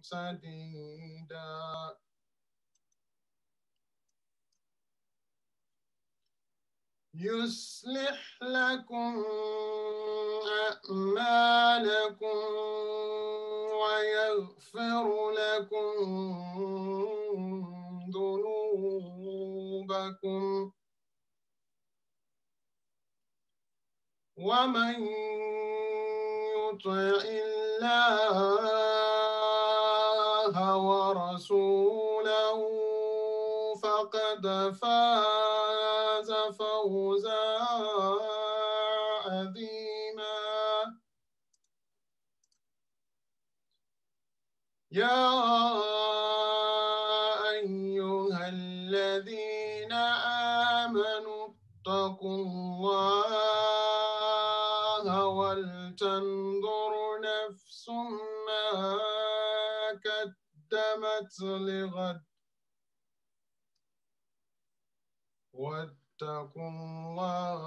سديدا يصلح لكم أعمالكم ويغفر لكم ذنوبكم ومن يطع الله ورسوله فقد فاز فوزا عظيما يا أيها الذين آمنوا اتقوا الله ولتنظر نفس ما قدمت لغد واتقوا الله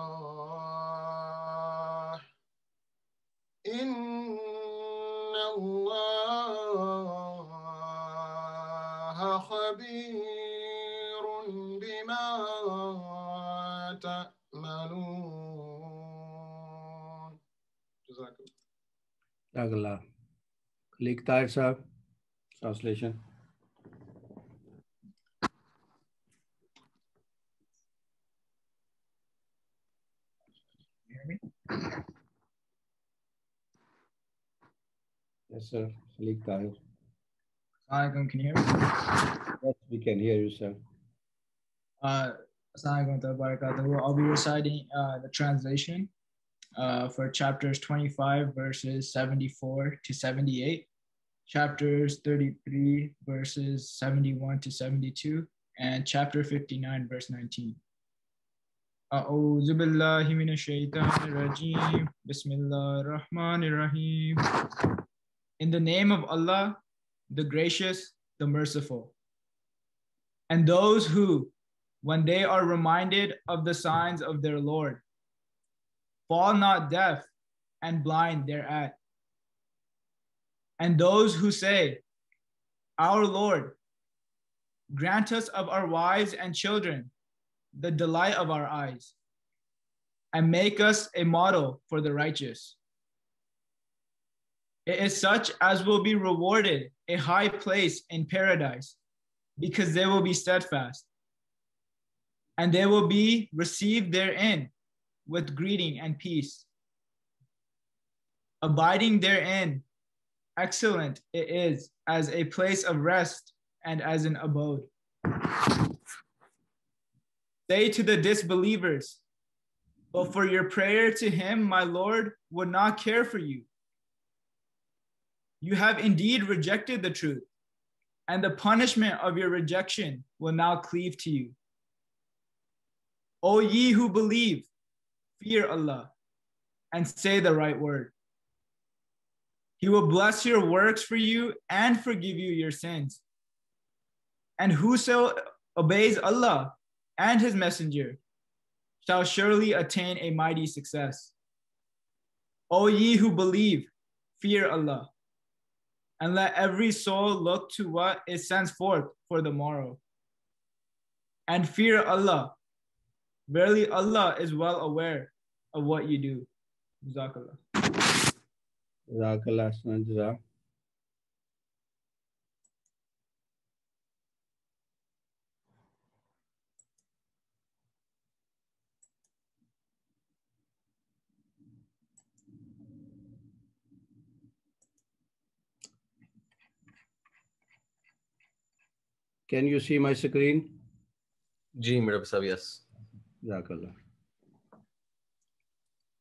إن الله خبير بما تعملون. جزاك Allah. Click that, sir. Translation. Hear me? Yes, sir. Click that. Assalamualaikum, can you hear me? Yes, we can hear you, sir. Assalamualaikum wa barakatuh. I'll be reciting the translation for chapters 25 verses 74 to 78, chapters 33 verses 71 to 72, and chapter 59 verse 19. A'udhu billahi minash shaitanir rajim. Bismillahir rahmanir rahim. In the name of Allah, the gracious, the merciful. And those who, when they are reminded of the signs of their Lord, fall not deaf and blind thereat. And those who say, Our Lord, grant us of our wives and children the delight of our eyes, and make us a model for the righteous. It is such as will be rewarded a high place in paradise, because they will be steadfast, and they will be received therein with greeting and peace. Abiding therein, excellent it is as a place of rest and as an abode. Say to the disbelievers, but for your prayer to him, my Lord would not care for you. You have indeed rejected the truth, and the punishment of your rejection will now cleave to you. O ye who believe, fear Allah and say the right word. He will bless your works for you and forgive you your sins. And whoso obeys Allah and his messenger shall surely attain a mighty success. O ye who believe, fear Allah, and let every soul look to what it sends forth for the morrow. And fear Allah. Verily Allah is well aware of what you do. Jazakallah. Jazakallah, Sanjay. Can you see my screen? जी मेरे पास yes. Jazakallah.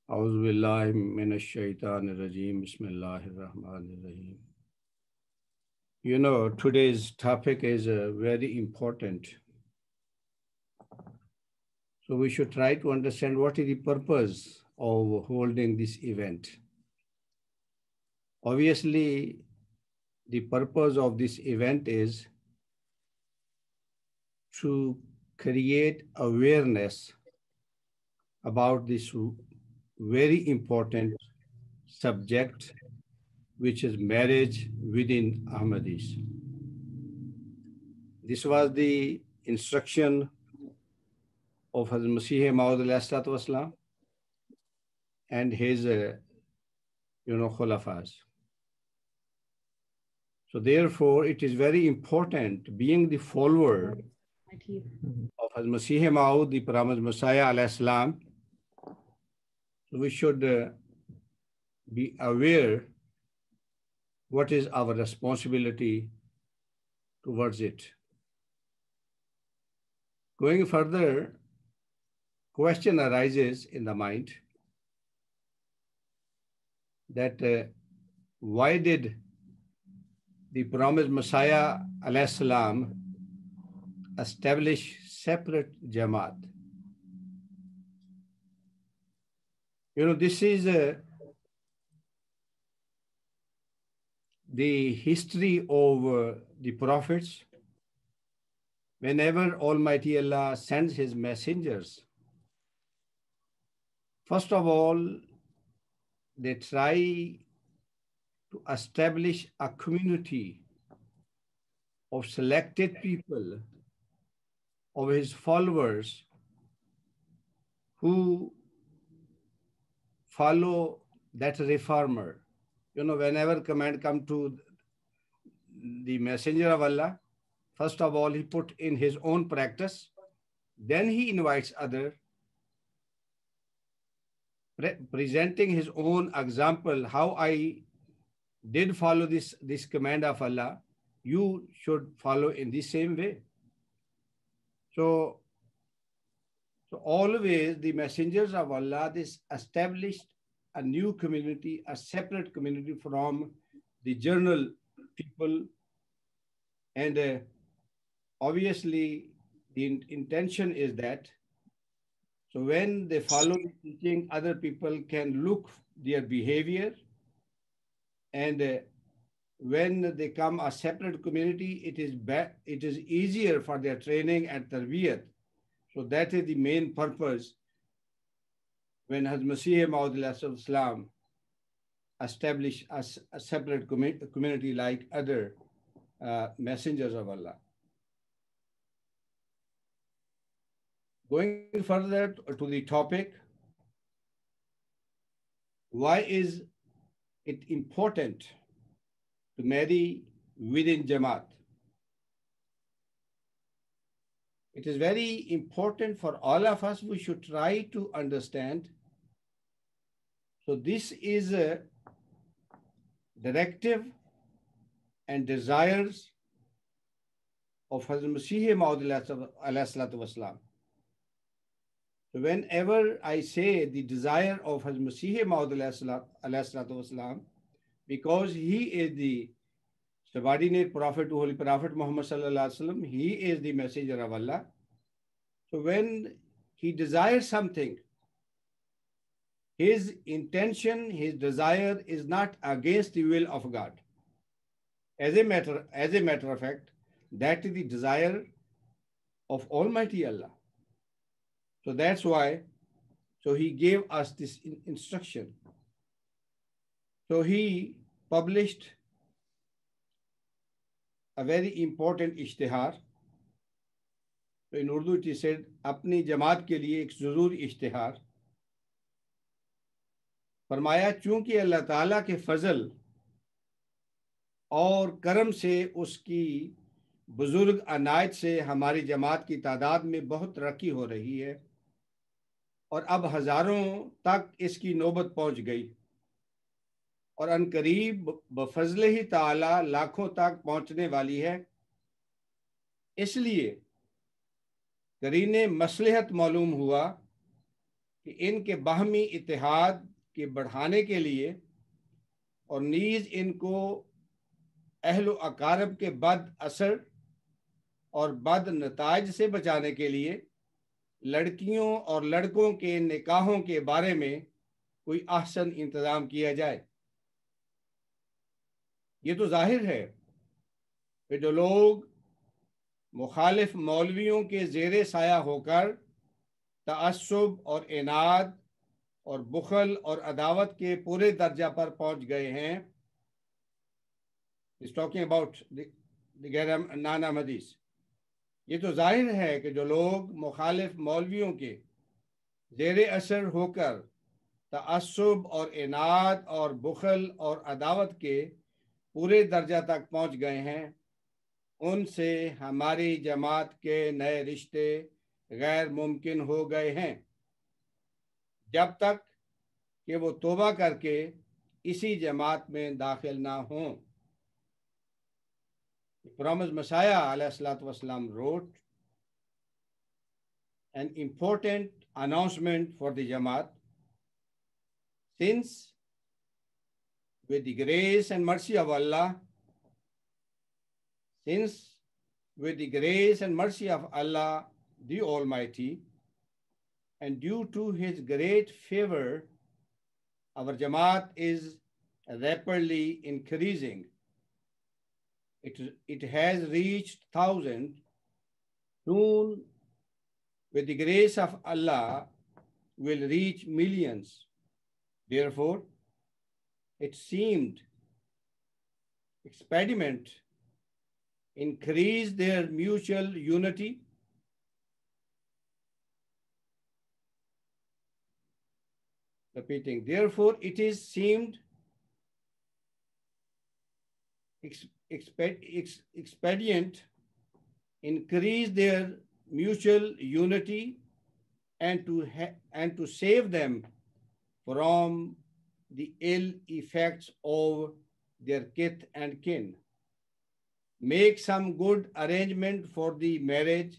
A'udhu billahi minash shaitanir rajim. Bismillahir rahmanir rahim. You know, today's topic is very important. So we should try to understand what is the purpose of holding this event. Obviously, the purpose of this event is to create awareness about this very important subject which is marriage within Ahmadis. This was the instruction of Hazrat Masih Maud ﷺ and his, Khulafas. So therefore, it is very important, being the follower of Hazrat Masih Maud, the promised Messiah ﷺ, we should be aware what is our responsibility towards it. Going further, question arises in the mind that why did the promised Messiah ﷺ establish separate Jama'at? This is the history of the prophets. Whenever Almighty Allah sends his messengers, first of all, they try to establish a community of selected people, of his followers, who follow that reformer. Whenever command come to the messenger of Allah, first of all, he put in his own practice, then he invites others, presenting his own example, how I did follow this command of Allah, you should follow in the same way. So always the messengers of Allah, this established a new community, a separate community from the general people. And obviously the intention is that, so when they follow the teaching, other people can look their behavior, and when they come a separate community, it is easier for their training and tarbiyat. So that is the main purpose when Hazrat Masih Maud ﷺ established a separate community like other messengers of Allah. Going further to the topic, why is it important to marry within Jama'at? It is very important for all of us. We should try to understand. So this is a directive and desires of Hazrat Masih Maud ﷺ. So whenever I say the desire of Hazrat Masih Maud ﷺ, because he is the subordinate prophet to Holy Prophet Muhammad sallallahu alaihi wasallam, he is the messenger of Allah. So when he desires something, his intention, his desire is not against the will of God. As a matter of fact, that is the desire of Almighty Allah. So that's why, so he gave us this instruction. So he published a very important ishtihar. So in Urdu it is said, अपनी जमात के लिए एक ज़रूर इश्तिहार. फरमाया चूंकि अल्लाह ताला के फजल और करम से उसकी बुजुर्ग अनायत से हमारी जमात की तादाद में बहुत तरक्की हो रही है और अब हजारों तक इसकी नौबत पहुंच गई और अनकरीब बफजल ही ताला लाखों तक पहुंचने वाली है. इसलिए करीने मसलहत मालूम हुआ कि इनके बाहमी इत्तेहाद के बढ़ाने के लिए और नीज इनको अहल अकारब के बद असर और बद नताज से बचाने के लिए लड़कियों और लड़कों के निकाहों के बारे में कोई ahsan इंतज़ाम किया जाए. ये तो जाहिर है कि जो लोग मुखालिफ मौलवियों के ज़ेरे साया होकर तअस्सुब और इनाद और बुखल और अदावत के पूरे दर्जा पर पहुंच गए हैं, He's talking about the गैर नान अहमदीस. ये तो जाहिर है कि जो लोग मुखालिफ मौलवियों के ज़ेर असर होकर तअस्सुब और इनाद और बुखल और अदावत के पूरे दर्जा तक पहुंच गए हैं, उनसे हमारी जमात के नए रिश्ते गैर मुमकिन हो गए हैं जब तक कि वो तौबा करके इसी जमात में दाखिल ना हों. The promised Messiah ﷺ wrote an important announcement for the Jama'at. Since with the grace and mercy of Allah, since with the grace and mercy of Allah the Almighty, and due to His great favor, our Jamaat is rapidly increasing. It has reached thousands. Soon, with the grace of Allah, will reach millions. Therefore, it seemed expedient increase their mutual unity. Repeating, therefore, it is seemed expedient increase their mutual unity and to save them from the ill effects of their kith and kin. Make some good arrangement for the marriage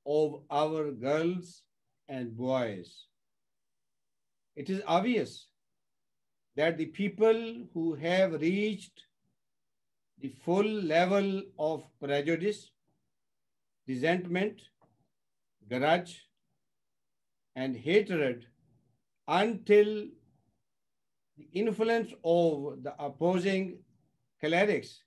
of our girls and boys. It is obvious that the people who have reached the full level of prejudice, resentment, grudge, and hatred until the influence of the opposing clerics,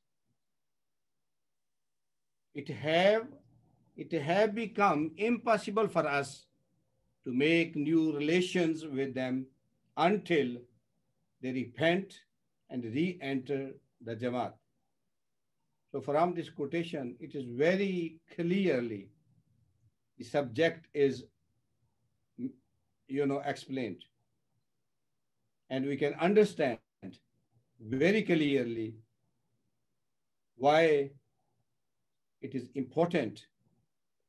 it have become impossible for us to make new relations with them until they repent and re-enter the Jamaat. So from this quotation, it is very clearly the subject is, explained. And we can understand very clearly why it is important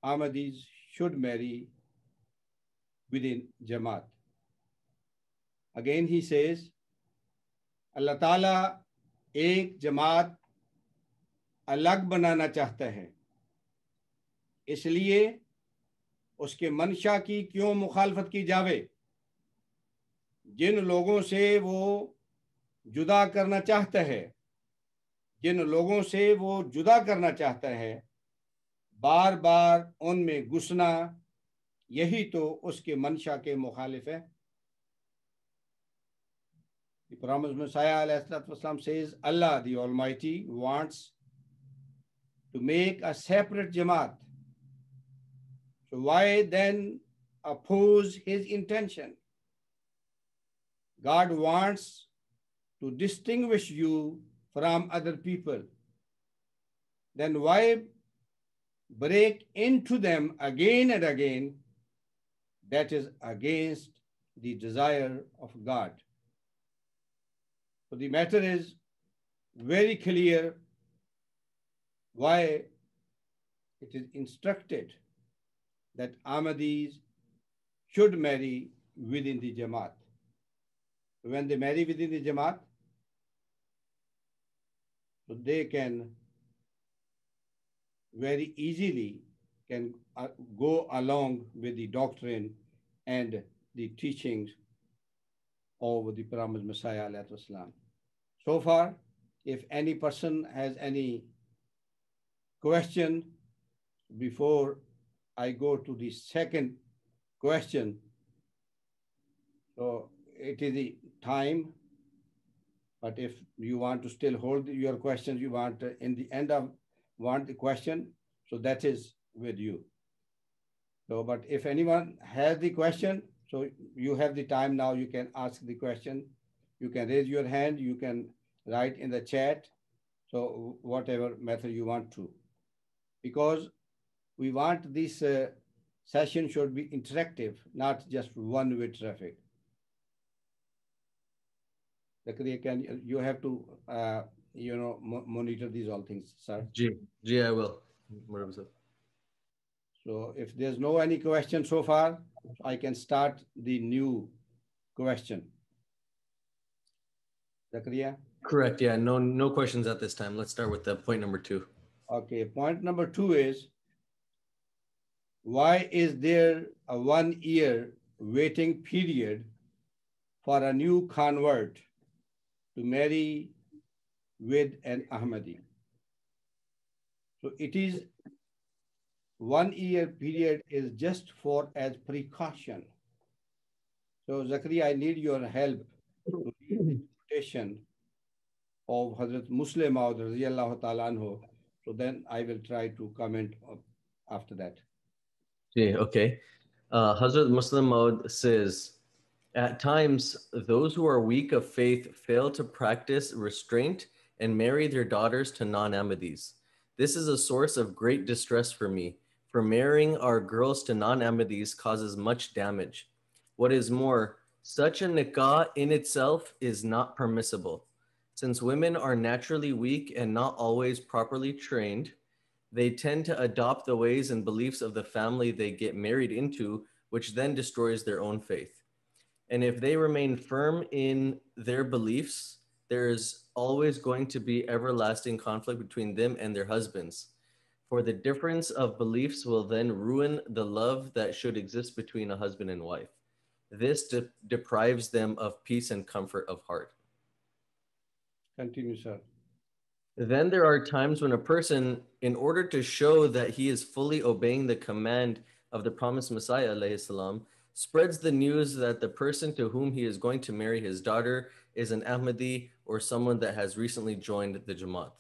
Ahmadis should marry within Jamaat. Again, he says, Allah Ta'ala एक जमात अलग बनाना चाहता है, इसलिए उसके मंशा की क्यों मुखालफत की जावे. जिन लोगों से वो जुदा करना चाहता है, जिन लोगों से वो जुदा करना चाहता है, बार बार उनमें घुसना, यही तो उसके मंशा के मुखालिफ है. The promised Messiah ﷺ says, Allah the Almighty wants to make a separate Jamaat. So why then oppose his intention? God wants to distinguish you from other people. Then why break into them again and again? That is against the desire of God. So the matter is very clear why it is instructed that Ahmadis should marry within the Jamaat. When they marry within the Jamaat, so they can very easily can go along with the doctrine and the teachings of the promised Messiah ﷺ. So far, if any person has any question before I go to the second question, so it is the time, but if you want to still hold your questions, you want in the end of want the question, so that is with you. So, but if anyone has the question, so you have the time now, you can ask the question, you can raise your hand, you can write in the chat, So whatever method you want to, because we want this session should be interactive, not just one-way traffic. Zakaria, can you have to monitor these all things, sir. G, I will. Marhaba sahib. So if there's no any question so far, I can start the new question. Zakaria? Correct. Yeah. No questions at this time. Let's start with the point number 2. Okay. Point number 2 is, why is there a 1 year waiting period for a new convert to marry with an Ahmadi? So it is 1 year period is just for as precaution. So Zakaria, I need your help to read the quotation of Hazrat Muslim Maud radiyallahu ta'ala anhu. So then I will try to comment after that. G, okay. Hazrat Muslim Maud says, at times, those who are weak of faith fail to practice restraint and marry their daughters to non-Ahmadis. This is a source of great distress for me, for marrying our girls to non-Ahmadis causes much damage. What is more, such a nikah in itself is not permissible. Since women are naturally weak and not always properly trained, they tend to adopt the ways and beliefs of the family they get married into, which then destroys their own faith. And if they remain firm in their beliefs, there's always going to be everlasting conflict between them and their husbands. For the difference of beliefs will then ruin the love that should exist between a husband and wife. This deprives them of peace and comfort of heart. Continue, sir. Then there are times when a person, in order to show that he is fully obeying the command of the promised Messiah, alayhi salam, spreads the news that the person to whom he is going to marry his daughter is an Ahmadi or someone that has recently joined the Jama'at.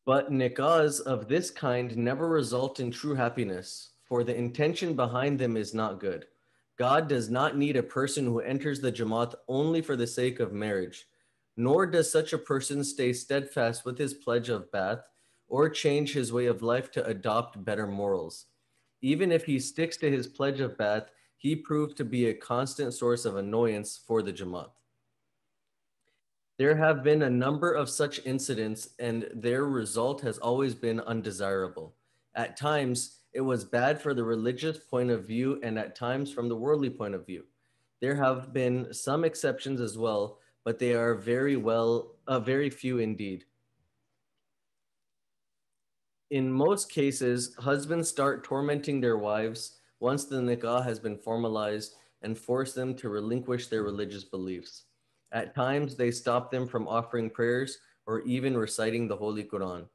But nikahs of this kind never result in true happiness, for the intention behind them is not good. God does not need a person who enters the Jama'at only for the sake of marriage, nor does such a person stay steadfast with his pledge of Ba'ath or change his way of life to adopt better morals. Even if he sticks to his pledge of Ba'ath, he proved to be a constant source of annoyance for the Jama'at. There have been a number of such incidents, and their result has always been undesirable. At times, it was bad for the religious point of view, and at times from the worldly point of view. There have been some exceptions as well, but they are very few indeed. In most cases, husbands start tormenting their wives once the nikah has been formalized and force them to relinquish their religious beliefs. At times, they stop them from offering prayers or even reciting the Holy Quran.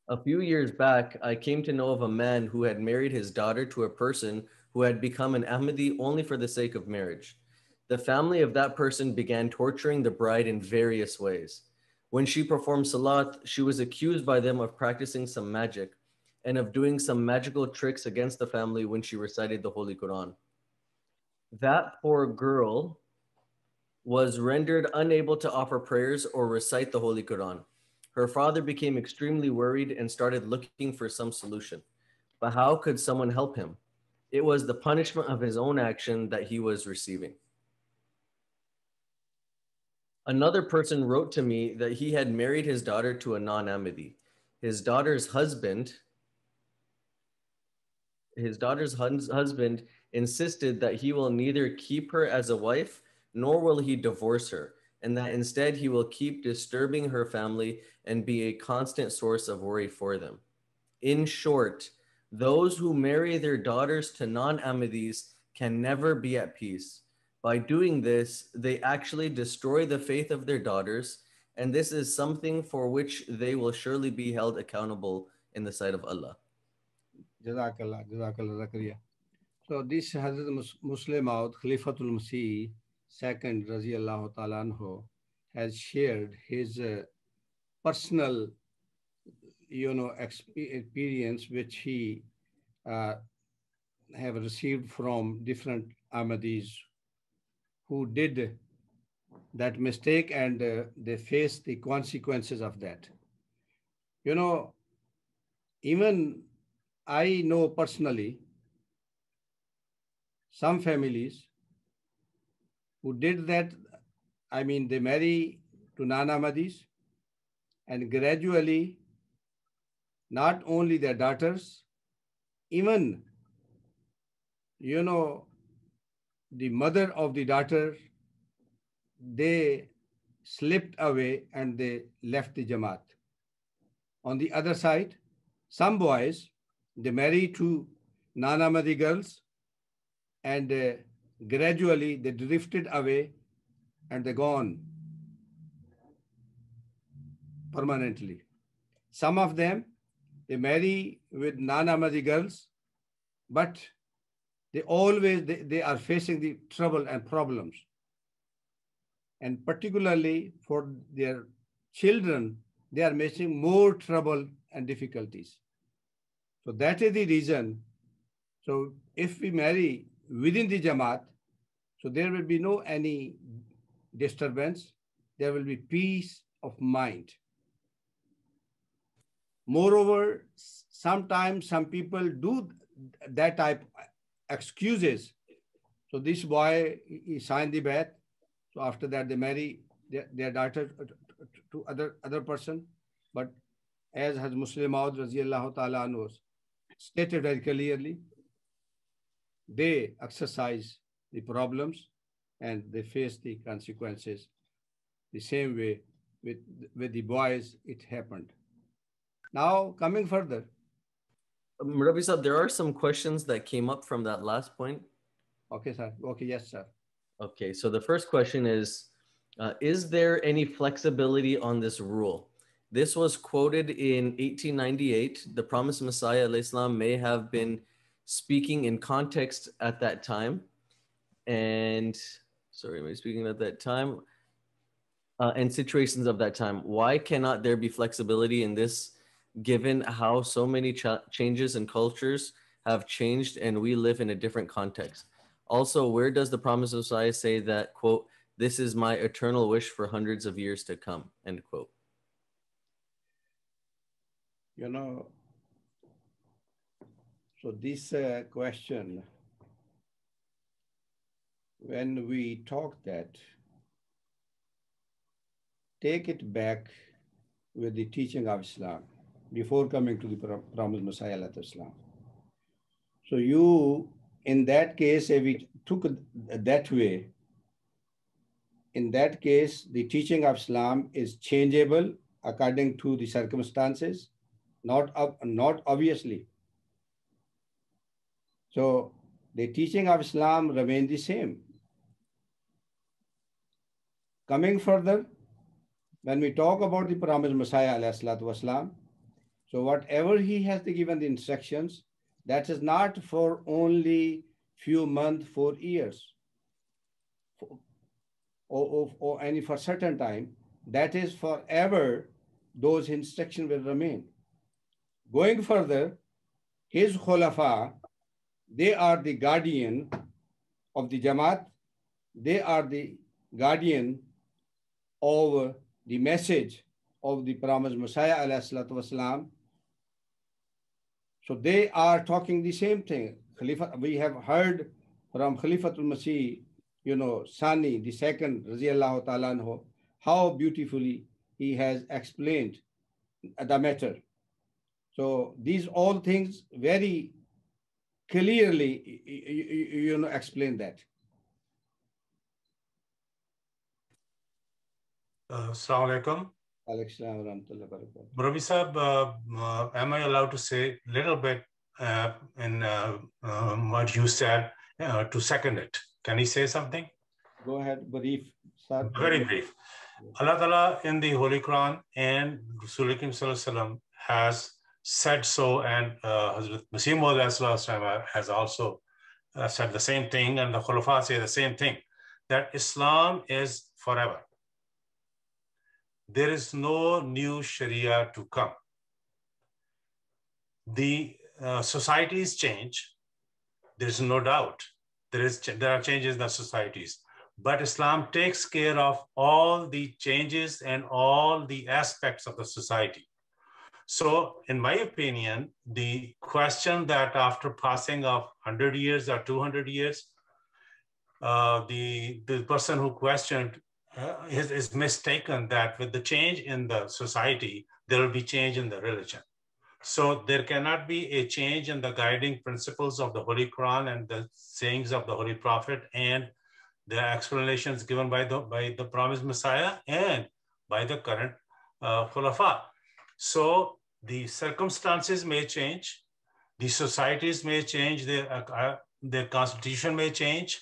A few years back, I came to know of a man who had married his daughter to a person who had become an Ahmadi only for the sake of marriage. The family of that person began torturing the bride in various ways. When she performed salat, she was accused by them of practicing some magic and of doing some magical tricks against the family when she recited the Holy Quran. That poor girl was rendered unable to offer prayers or recite the Holy Quran. Her father became extremely worried and started looking for some solution. But how could someone help him? It was the punishment of his own action that he was receiving. Another person wrote to me that he had married his daughter to a non-Ahmadi. His daughter's husband insisted that he will neither keep her as a wife nor will he divorce her, and that instead he will keep disturbing her family and be a constant source of worry for them. In short, those who marry their daughters to non-Ahmadis can never be at peace. By doing this, they actually destroy the faith of their daughters, and this is something for which they will surely be held accountable in the sight of Allah. Jazakallah, Zakaria. So this Hazrat Muslim Maud Khalifatul Masih second Raziyallahu Ta'ala anhu has shared his personal, experience which he have received from different Ahmadis who did that mistake, and they face the consequences of that. You know, even I know personally some families who did that. I mean, they marry to Nana Madis, and gradually, not only their daughters, even, you know, the mother of the daughter, they slipped away and they left the Jamaat. On the other side, some boys, they marry to Nana Madi girls, and gradually they drifted away and they're gone permanently. Some of them, they marry with Nana Madi girls, but they are facing the trouble and problems. And particularly for their children, they are facing more trouble and difficulties. So that is the reason. So if we marry within the Jamaat, so there will be no any disturbance. There will be peace of mind. Moreover, sometimes some people do that type excuses. So this boy, he signed the bet. So after that, they marry their daughter to other person. But as has Muslim Maud Raziyallahu Ta'ala anhu stated very clearly, they exercise the problems and they face the consequences the same way with the boys it happened. Now, coming further. Rabbi Sahib, there are some questions that came up from that last point. Okay, sir. Okay, yes, sir. Okay, so the first question is there any flexibility on this rule? This was quoted in 1898. The promised Messiah al-Islam may have been speaking in context at that time. And, sorry, am I speaking at that time? And situations of that time. Why cannot there be flexibility in this, given how so many changes in cultures have changed and we live in a different context? Also, where does the promise of Messiah say that, quote, this is my eternal wish for hundreds of years to come, end quote? You know, so this question, when we talk that, take it back with the teaching of Islam before coming to the promised Messiah of Islam. So you, in that case, if we took it that way, in that case, the teaching of Islam is changeable according to the circumstances, not obviously. So the teaching of Islam remains the same. Coming further, when we talk about the promised Messiah ﷺ, so whatever he has given the instructions, that is not for only few months, 4 years, or any for certain time. That is forever. Those instructions will remain. Going further, his khulafa, they are the guardian of the Jama'at. They are the guardian of the message of the promised Messiah ﷺ. So they are talking the same thing. Khalifa, we have heard from Khalifatul Masih, you know, Sani, the second, Raziyallahu Ta'ala anhu, how beautifully he has explained the matter. So these all things very clearly, you know, explain that. Assalamu alaikum. Rabbi Sahib, am I allowed to say a little bit in what you said to second it? Can he say something? Go ahead, brief. Start. Very brief. Allah Ta'ala in the Holy Quran and Rasulullah has said so, and Hazrat Masih Maud has also said the same thing, and the Khulafa say the same thing, that Islam is forever. There is no new Sharia to come. The societies change. There is no doubt. There are changes in the societies. but Islam takes care of all the changes and all the aspects of the society. So in my opinion, the question that after passing of 100 years or 200 years, the person who questioned is mistaken that with the change in the society, there will be change in the religion. So there cannot be a change in the guiding principles of the Holy Quran and the sayings of the Holy Prophet and the explanations given by the promised Messiah and by the current Khulafa. So the circumstances may change, the societies may change, their constitution may change,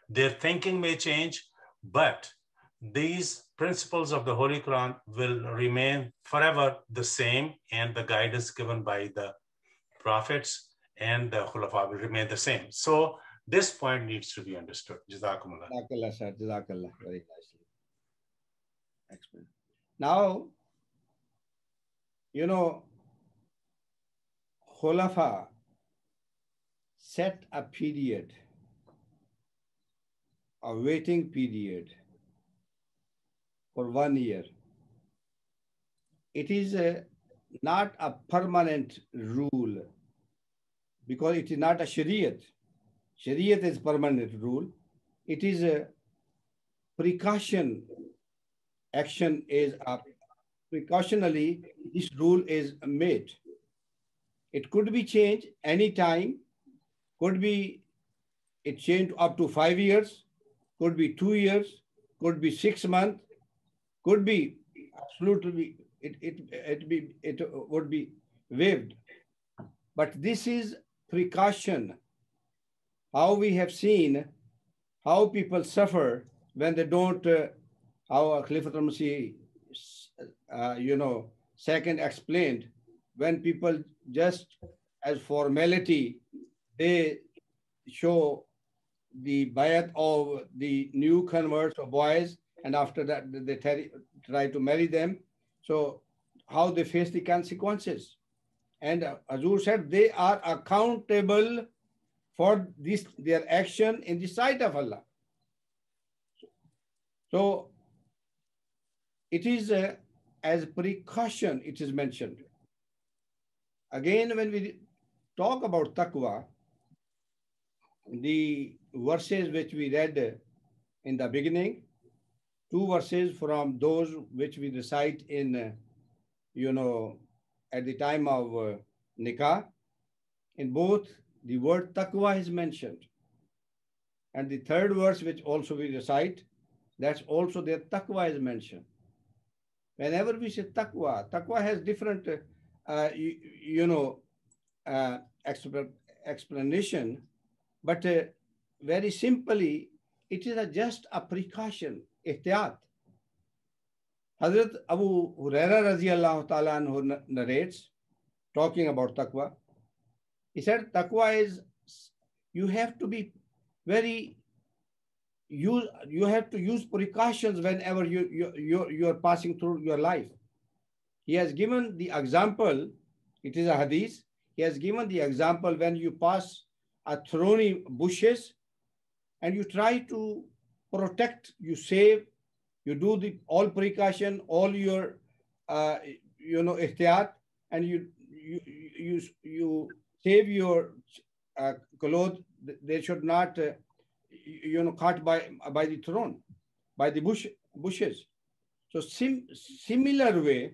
their thinking may change, but these principles of the Holy Quran will remain forever the same, and the guidance given by the prophets and the Khulafa will remain the same. So this point needs to be understood. Jazakumullah. Jazakallah, sir. Jazakallah. Very nicely. Excellent. Now, you know, Khulafa set a period, a waiting period for 1 year. It is not a permanent rule because it is not a Shariat. Shariat is permanent rule. It is a precaution. Action is a precautionally, this rule is made. It could be changed anytime, could be it changed up to 5 years, could be 2 years, could be 6 months, could be absolutely, it would be waived. But this is precaution. How we have seen how people suffer when they don't, how Khalifatul Masih, second explained, when people just as formality, they show the bayat of the new converts or boys, and after that they try to marry them. So how they face the consequences. And Azur said they are accountable for this, their action in the sight of Allah. So it is as precaution it is mentioned. Again, when we talk about taqwa, the verses which we read in the beginning, 2 verses from those which we recite in, at the time of nikah, in both the word taqwa is mentioned. And the 3rd verse which also we recite, that's also there, taqwa is mentioned. Whenever we say taqwa, taqwa has different, explanation, but very simply, it is just a precaution, ihtiyat. Hazrat Abu Huraira radiallahu ta'ala anhu narrates, talking about taqwa. He said, taqwa is, you have to be very, you have to use precautions whenever you're passing through your life. He has given the example, it is a hadith, he has given the example when you pass a thorny bushes and you try to protect, you save, you do the all precaution, all your, ihtiyat, and you save your clothes. They should not, caught by the thorn, by the bushes. So similar way,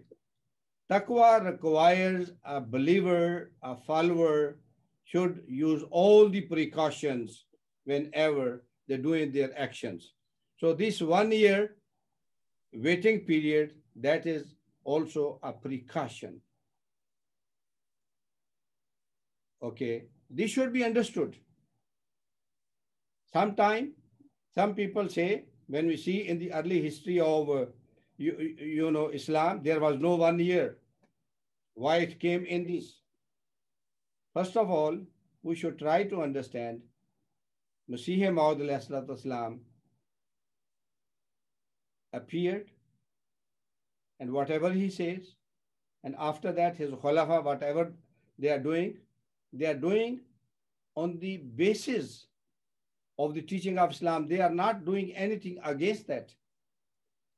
taqwa requires a believer, a follower, should use all the precautions whenever they're doing their actions. So this 1 year waiting period, that is also a precaution. Okay, this should be understood. Sometime, some people say, when we see in the early history of, Islam, there was no 1 year. Why it came in this? First of all, we should try to understand Masih Maud Islam appeared, and whatever he says, and after that his khulafa, whatever they are doing on the basis of the teaching of Islam. They are not doing anything against that.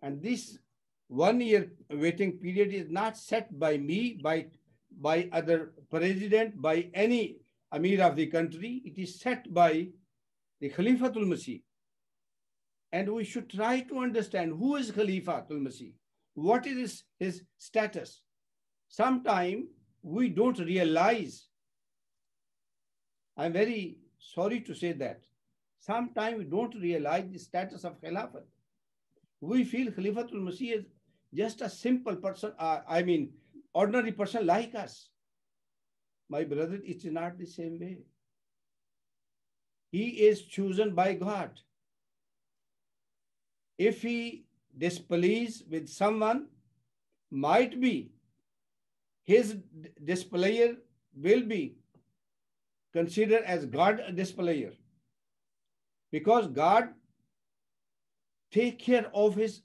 And this 1 year waiting period is not set by me, by other president, by any Amir of the country. It is set by the Khalifatul Masih. And we should try to understand who is Khalifatul Masih. What is his status? Sometimes we don't realize. I'm very sorry to say that. Sometimes we don't realize the status of Khilafat. We feel Khalifatul Masih is just a simple person, ordinary person like us. My brother, it's not the same way. He is chosen by God. If he displeases with someone, might be his displeasure will be considered as God displeasure, because God take care of his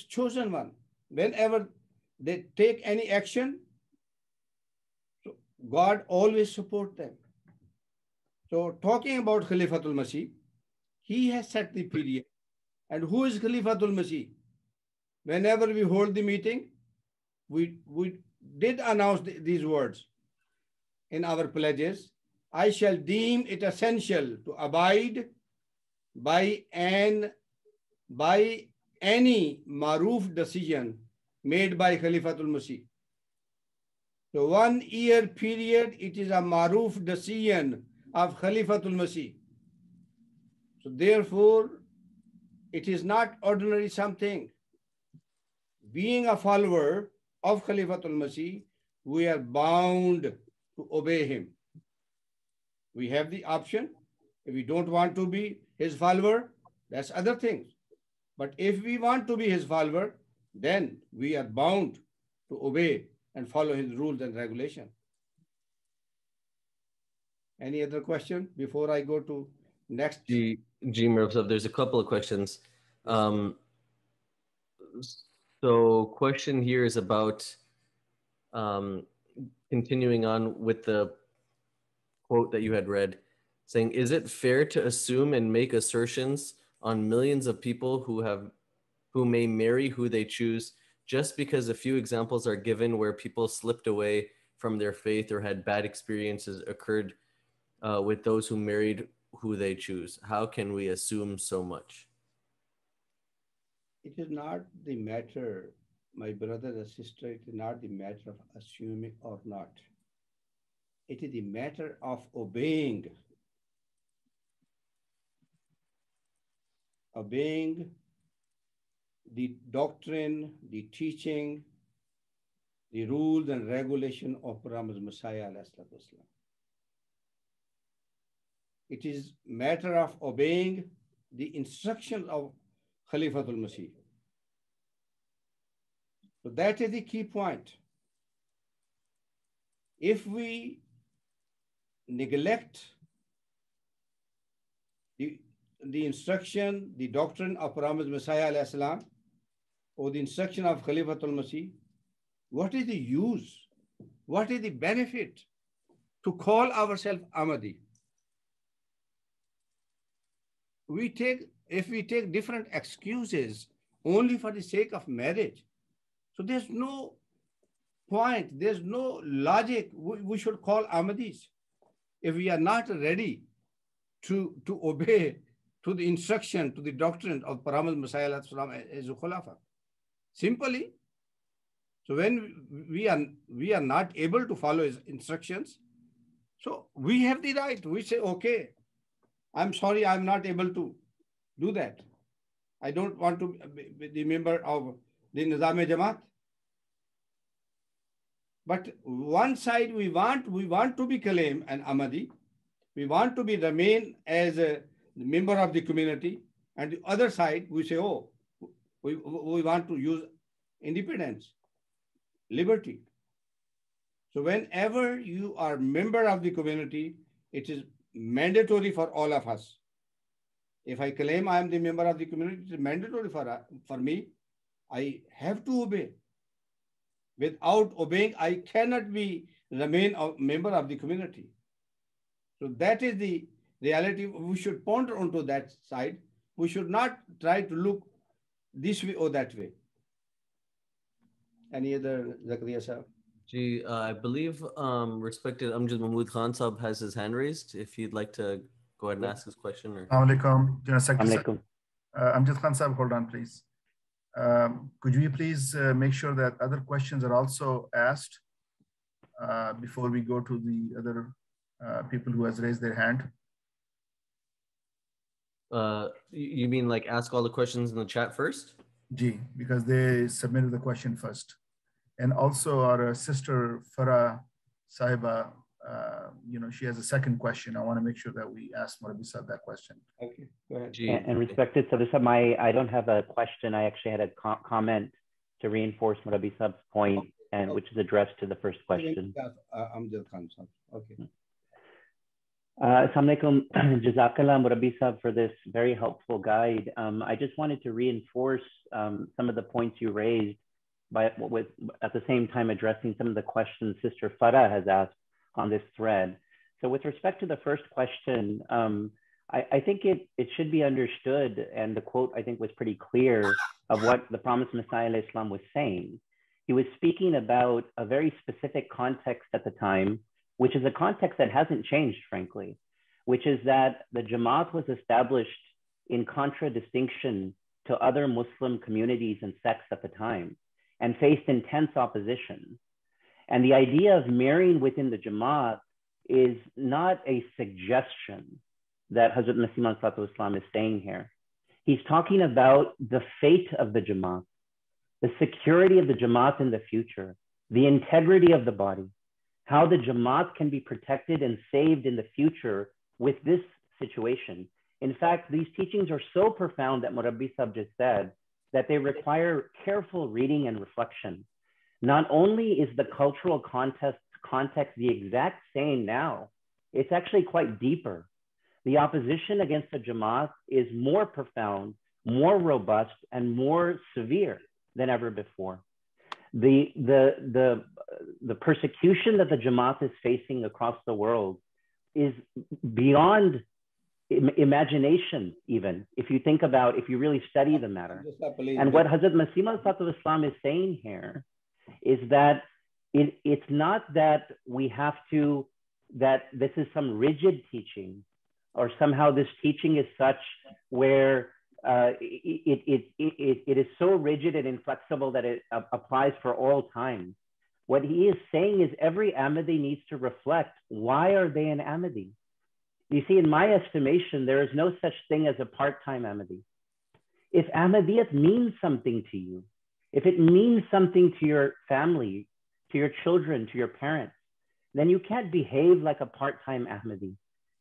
chosen one. Whenever they take any action, God always support them. So talking about Khalifatul Masih, he has set the period. And who is Khalifatul Masih? Whenever we hold the meeting, we did announce these words in our pledges. I shall deem it essential to abide by any maruf decision made by Khalifatul Masih. So 1 year period, it is a maruf decision of Khalifatul Masih. So therefore, it is not ordinary something. Being a follower of Khalifatul Masih, we are bound to obey him. We have the option. If we don't want to be his follower, that's other things. But if we want to be his follower, then we are bound to obey and follow his rules and regulations. Any other question before I go to next? There's a couple of questions. So question here is about continuing on with the quote that you had read, saying, is it fair to assume and make assertions on millions of people who may marry who they choose just because a few examples are given where people slipped away from their faith or had bad experiences occurred with those who married who they choose? How can we assume so much? It is not the matter, my brother and sister, it is not the matter of assuming or not. It is the matter of obeying. Obeying the doctrine, the teaching, the rules and regulation of Prophet Messiah. It is matter of obeying the instructions of Khalifatul Masih. So that is the key point. If we neglect the instruction, the doctrine of Prophet Messiah salam, or the instruction of Khalifatul Masih, what is the use? What is the benefit to call ourselves Ahmadi? If we take different excuses only for the sake of marriage, so there's no point, there's no logic. We should call Ahmadis if we are not ready to obey to the instruction, to the doctrine of Prophet Messiah as a Khulafa. Simply, so when we are not able to follow his instructions, so we have the right. We say, okay, I'm sorry, I'm not able to do that. I don't want to be the member of the Nizam Jama'at. But one side we want to be Kalaim and Ahmadi. We want to remain as a member of the community. And the other side, we say, oh, we want to use independence, liberty. So whenever you are a member of the community, it is mandatory for all of us. If I claim I am the member of the community, it is mandatory for me. I have to obey. Without obeying, I cannot remain a member of the community. So that is the reality, we should ponder onto that side. We should not try to look this way or that way. Any other, Zakaria sir? Gee, I believe respected Amjad Mahmood Khan Sahab has his hand raised. If you'd like to go ahead and ask his question. Or... Assalamualaikum. Assalamualaikum. Amjad Khan Sahab, hold on, please. Could you please make sure that other questions are also asked before we go to the other people who has raised their hand? You mean like ask all the questions in the chat first? G, because they submitted the question first. And also our sister Farah Sahiba, she has a second question. I want to make sure that we ask Murabi Sahib that question. Okay, go ahead. And respected Sadr Sahib, I don't have a question. I actually had a comment to reinforce Murabi Sahab's point, and which is addressed to the first question. Amjad Khan Sahib. Okay. Assalamualaikum. Jazakallah Murabi Sahib for this very helpful guide. I just wanted to reinforce some of the points you raised at the same time addressing some of the questions Sister Farah has asked on this thread. So with respect to the first question, I think it should be understood, and the quote I think was pretty clear of what the promised Messiah Islam was saying. He was speaking about a very specific context at the time, which is a context that hasn't changed, frankly, which is that the Jama'at was established in contradistinction to other Muslim communities and sects at the time and faced intense opposition. And the idea of marrying within the Jama'at is not a suggestion that Hazrat Masih Maud Islam is saying here. He's talking about the fate of the Jama'at, the security of the Jama'at in the future, the integrity of the body, how the Jama'at can be protected and saved in the future with this situation. In fact, these teachings are so profound that Murabi Sahib just said that they require careful reading and reflection. Not only is the cultural context the exact same now, it's actually quite deeper. The opposition against the Jama'at is more profound, more robust, and more severe than ever before. The persecution that the Jama'at is facing across the world is beyond imagination, even if you think about, if you really study the matter. And what Hazrat Masih Maud Islam is saying here is that it's not that we have to, that this is some rigid teaching, or somehow this teaching is such where it is so rigid and inflexible that it applies for all time. What he is saying is every Ahmadi needs to reflect, why are they an Ahmadi? You see, in my estimation, there is no such thing as a part-time Ahmadi. If Ahmadiyat means something to you, if it means something to your family, to your children, to your parents, then you can't behave like a part-time Ahmadi.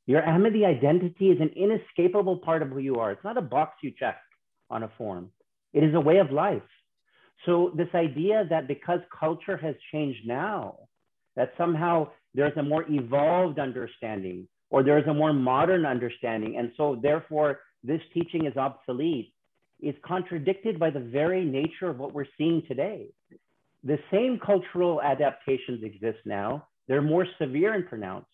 Your Ahmadi identity is an inescapable part of who you are. It's not a box you check on a form. It is a way of life. So this idea that because culture has changed now, that somehow there's a more evolved understanding, or there is a more modern understanding, and so therefore this teaching is obsolete, is contradicted by the very nature of what we're seeing today. The same cultural adaptations exist now. They're more severe and pronounced.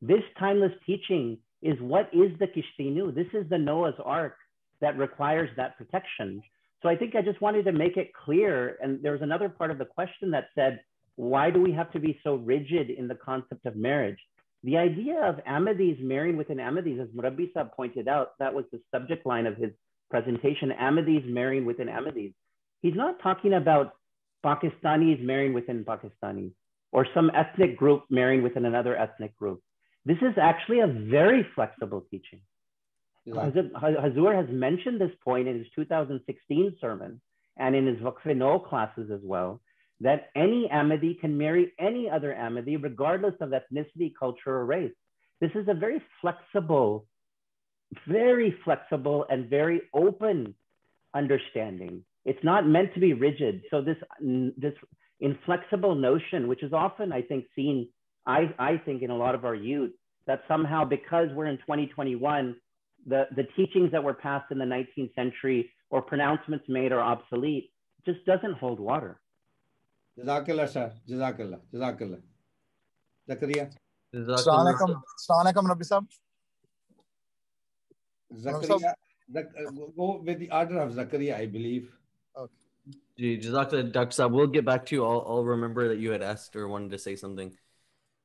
This timeless teaching is what is the Kishtinu. This is the Noah's Ark that requires that protection. So I think I just wanted to make it clear. And there was another part of the question that said, why do we have to be so rigid in the concept of marriage? The idea of Ahmadis marrying within Ahmadis, as Murabi Sahib pointed out, that was the subject line of his presentation, Ahmadis marrying within Ahmadis. He's not talking about Pakistanis marrying within Pakistanis, or some ethnic group marrying within another ethnic group. This is actually a very flexible teaching. Hazur has mentioned this point in his 2016 sermon and in his Waqf-e-No classes as well, that any Ahmadi can marry any other Ahmadi regardless of ethnicity, culture, or race. This is a very flexible and very open understanding. It's not meant to be rigid. So this inflexible notion, which is often, I think, seen, I think, in a lot of our youth, that somehow because we're in 2021, the teachings that were passed in the 19th century or pronouncements made are obsolete, just doesn't hold water. Jazakallah, sir. Jazakallah. Zakaria. Assalamualaikum, Rabbi Sahib. Zakaria, go with the order of Zakaria, I believe. Okay. Jazakallah, Dr. Saab, we'll get back to you. I'll remember that you had asked or wanted to say something.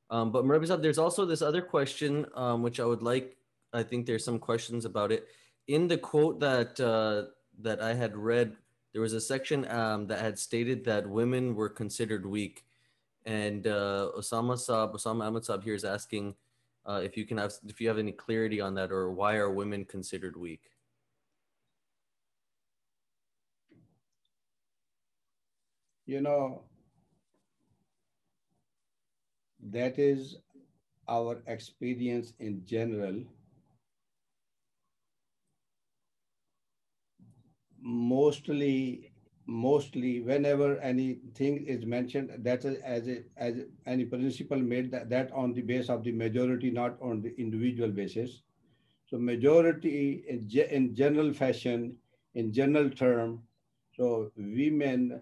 But Murabi Saab, there's also this other question, which I think there's some questions about it. In the quote that I had read, there was a section that had stated that women were considered weak. And Osama Ahmed Saab here is asking if you have any clarity on that, or why are women considered weak? You know, that is our experience in general. Mostly whenever anything is mentioned, that is as any principle made that on the base of the majority, not on the individual basis. So majority in general fashion, in general term, so women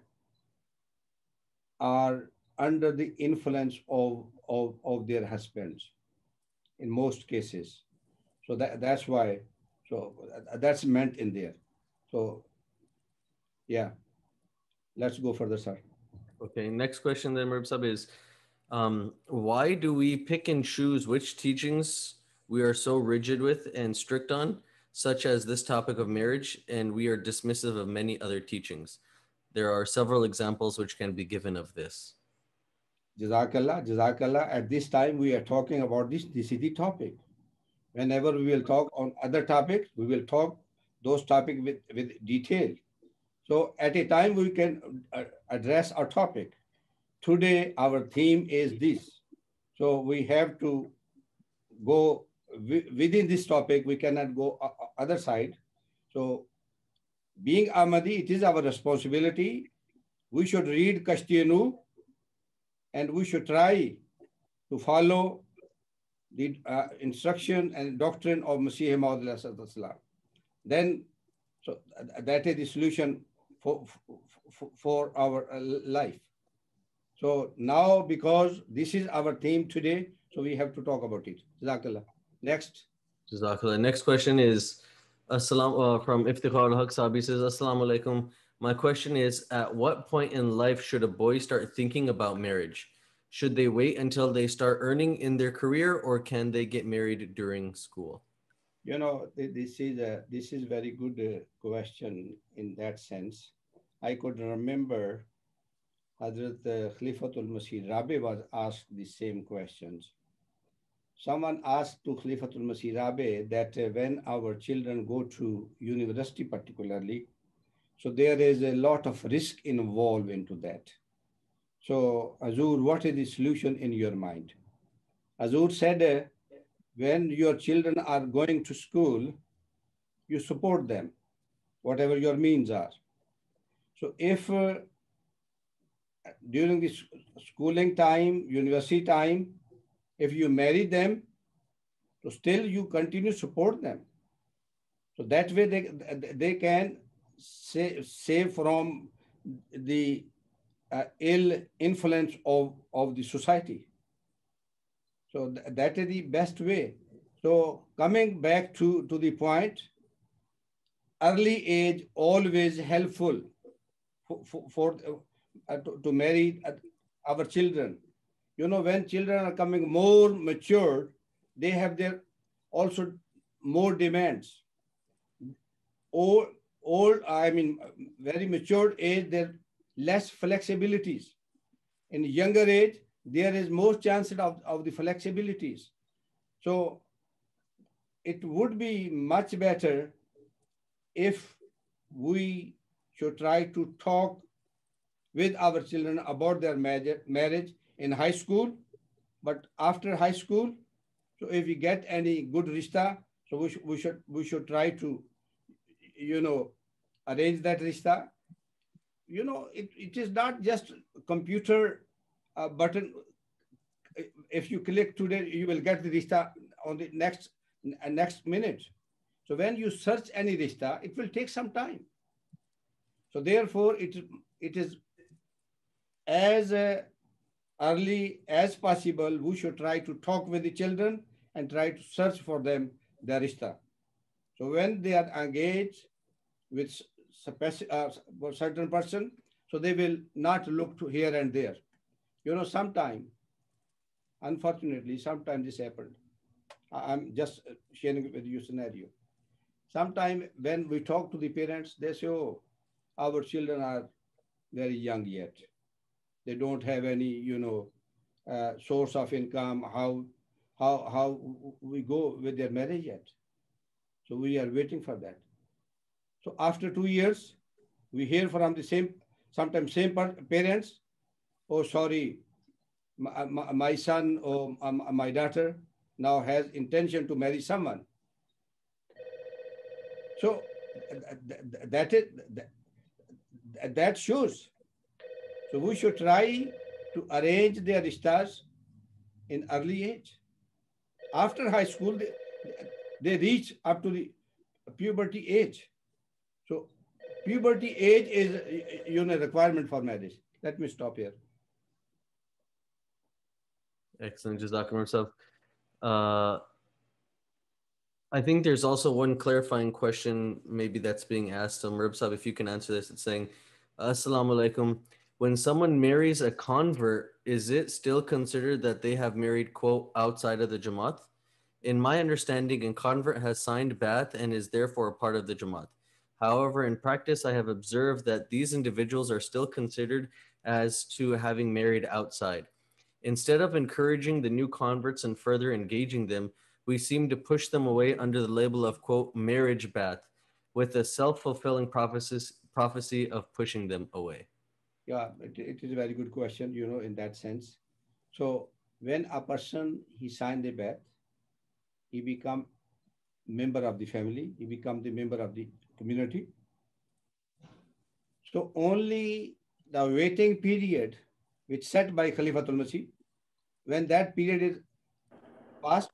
are under the influence of their husbands in most cases. So that's why, so that's meant in there. So yeah, let's go further, sir. Okay, next question then, Murab Sab, is why do we pick and choose which teachings we are so rigid with and strict on, such as this topic of marriage, and we are dismissive of many other teachings? There are several examples which can be given of this. Jazakallah. At this time, we are talking about this is the topic. Whenever we will talk on other topics, we will talk those topics with detail. So at a time, we can address our topic. Today, our theme is this. So we have to go within this topic. We cannot go other side. So being Ahmadi, it is our responsibility. We should read Kashtiyanu, and we should try to follow the instruction and doctrine of Masih Maud. Then, so that is the solution for our life. So now, because this is our theme today, so we have to talk about it. Jazakallah. Next. Jazakallah. Next question is from Iftikhar al-Haq Sabi says, Assalamu alaikum. My question is, at what point in life should a boy start thinking about marriage? Should they wait until they start earning in their career, or can they get married during school? You know, this is very good question in that sense. I could remember Hazrat Khalifatul Masih Rabi was asked the same questions. Someone asked to Khalifatul Masih Rabi that when our children go to university particularly, so there is a lot of risk involved into that. So Azur, what is the solution in your mind? Azur said, when your children are going to school, you support them, whatever your means are. So if during the schooling time, university time, if you marry them, so still you continue to support them. So that way they can save from the ill influence of the society. So that is the best way. So coming back to the point, early age always helpful to marry our children. You know, when children are coming more mature, they have their also more demands. Very mature age, there less flexibilities. In younger age, there is more chances of the flexibilities. So it would be much better if we should try to talk with our children about their marriage in high school, but after high school, so if we get any good rishta, so we should try to, you know, arrange that rishta. You know, it is not just computer button. If you click today, you will get the rishta on the next minute. So when you search any rishta, it will take some time. So therefore, it is as early as possible, we should try to talk with the children and try to search for them their rishta. So when they are engaged with a certain person, so they will not look to here and there. You know, sometime, unfortunately, sometimes this happened. I'm just sharing with you scenario. Sometime when we talk to the parents, they say, oh, our children are very young yet. They don't have any, source of income. How we go with their marriage yet? So we are waiting for that. So after 2 years, we hear from the sometimes same parents, oh, sorry, my son or my daughter now has intention to marry someone. So that shows. So we should try to arrange their stars in early age. After high school, they reach up to the puberty age. So puberty age is requirement for marriage. Let me stop here. Excellent, Jazakumullah. I think there's also one clarifying question maybe that's being asked. Murab, if you can answer this, it's saying, Assalamu alaikum. When someone marries a convert, is it still considered that they have married, quote, outside of the Jama'at? In my understanding, a convert has signed Bai'at and is therefore a part of the Jama'at. However, in practice, I have observed that these individuals are still considered as to having married outside. Instead of encouraging the new converts and further engaging them, we seem to push them away under the label of, quote, marriage Bai'at, with a self-fulfilling prophecy of pushing them away. Yeah, it is a very good question, in that sense. So when a person, he signed the Bai'at, he become member of the family, he become the member of the community. So only the waiting period, which set by Khalifatul Masih, when that period is passed,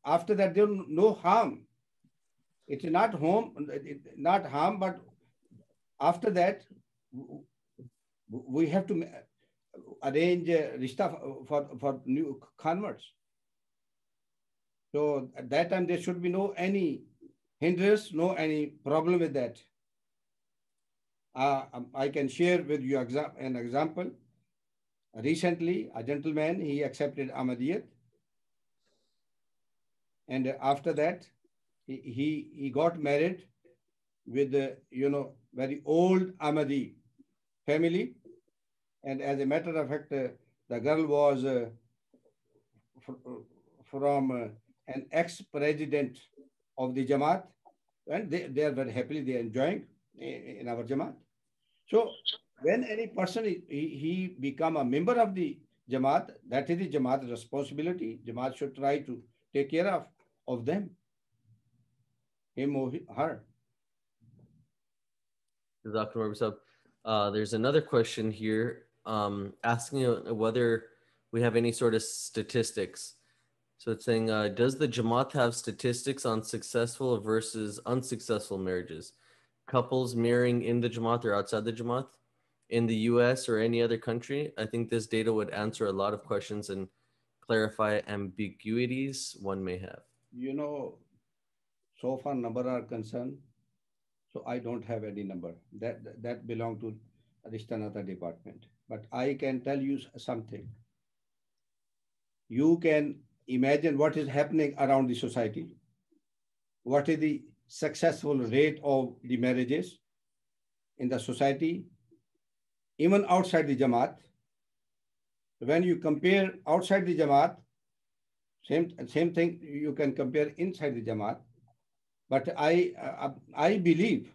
after that there is no harm. It is not not harm, but after that we have to arrange rishta for new converts. So at that time there should be no any hindrance, no any problem with that. I can share with you an example. Recently, a gentleman, he accepted Ahmadiyyat. And after that, he got married with very old Ahmadi family. And as a matter of fact, the girl was from an ex-president of the Jama'at. And they are very happily, they are enjoying in our Jama'at. So when any person, he become a member of the Jama'at, that is the Jama'at's responsibility. Jama'at should try to take care of them, him or her. There's another question here asking whether we have any sort of statistics. So it's saying, does the Jama'at have statistics on successful versus unsuccessful marriages? Couples marrying in the Jama'at or outside the Jama'at? In the US or any other country? I think this data would answer a lot of questions and clarify ambiguities one may have. So far number are concerned, so I don't have any number. That belong to Rishtanata department. But I can tell you something. You can imagine what is happening around the society. What is the successful rate of the marriages in the society, even outside the Jama'at. When you compare outside the Jama'at, same thing you can compare inside the Jama'at. But I believe,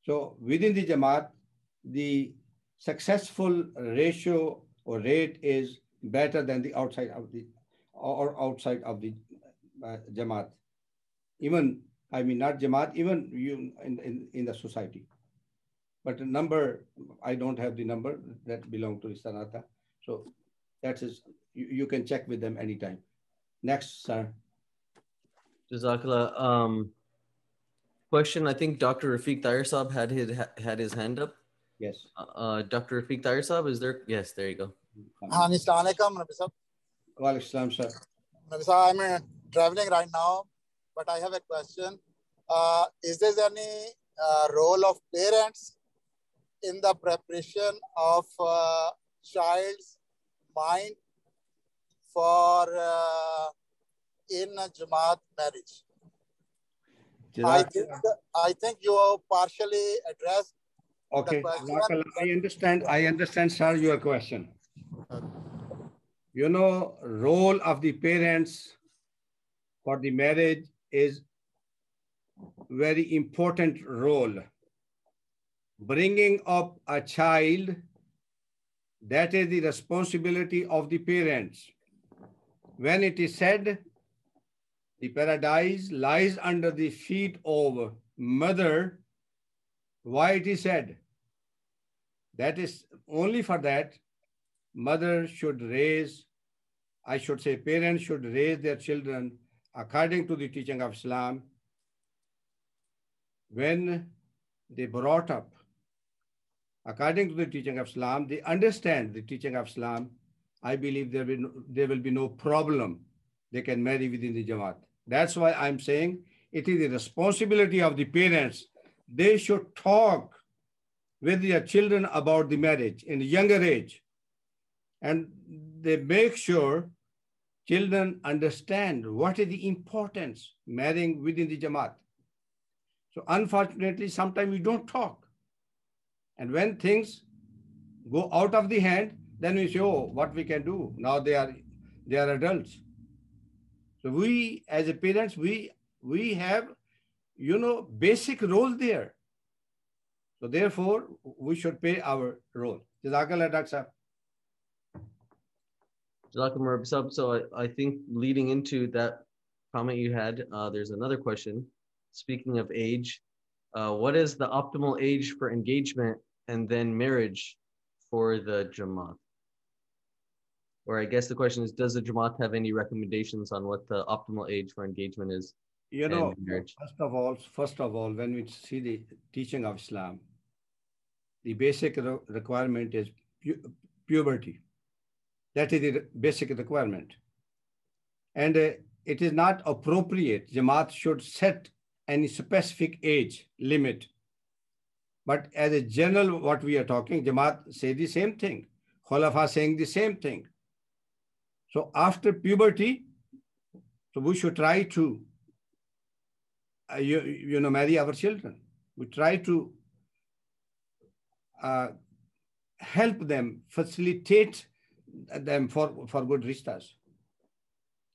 so within the Jama'at, the successful ratio or rate is better than the outside of the Jama'at. Even, not Jama'at, even you in the society. But the number, I don't have the number that belong to Istanata. So that is, you can check with them anytime. Next, sir. Jazakallah. Question, I think Dr. Rafiq Tahir Saab had his hand up. Yes. Dr. Rafiq Tahir Saab, is there? Yes, there you go. Assalamu alaikum, Nabi Sahab. Wa alaikum salam, sir. Nabi Sahab, I'm traveling right now. but I have a question. Is there any role of parents in the preparation of child's mind for in a Jamaat marriage? I think you have partially addressed the question. I understand, sir, your question. You know, role of the parents for the marriage is very important role. Bringing up a child, that is the responsibility of the parents. When it is said, the paradise lies under the feet of mother, why it is said? That is only for that mother should raise, I should say parents should raise their children according to the teaching of Islam. When they brought up according to the teaching of Islam, they understand the teaching of Islam, I believe there will be no problem. They can marry within the Jamaat. That's why I'm saying it is the responsibility of the parents. They should talk with their children about the marriage in a younger age. And they make sure children understand what is the importance marrying within the Jamaat. So unfortunately, sometimes we don't talk. And when things go out of the hand, then we say, oh, what we can do? Now they are adults. So we, as a parents, we have, you know, basic role there. So therefore, we should play our role. Jazakallah, Dr. Jazakallah. So I think leading into that comment you had, there's another question. Speaking of age, what is the optimal age for engagement and then marriage for the Jamaat? Or I guess the question is, does the Jamaat have any recommendations on what the optimal age for engagement is? You know, first of all, when we see the teaching of Islam, the basic requirement is puberty. That is the basic requirement. And it is not appropriate. Jamaat should set any specific age limit. But as a general, what we are talking, Jamaat say the same thing. Khulafa saying the same thing. So after puberty, so we should try to, marry our children. We try to help them, facilitate them for good rishtas.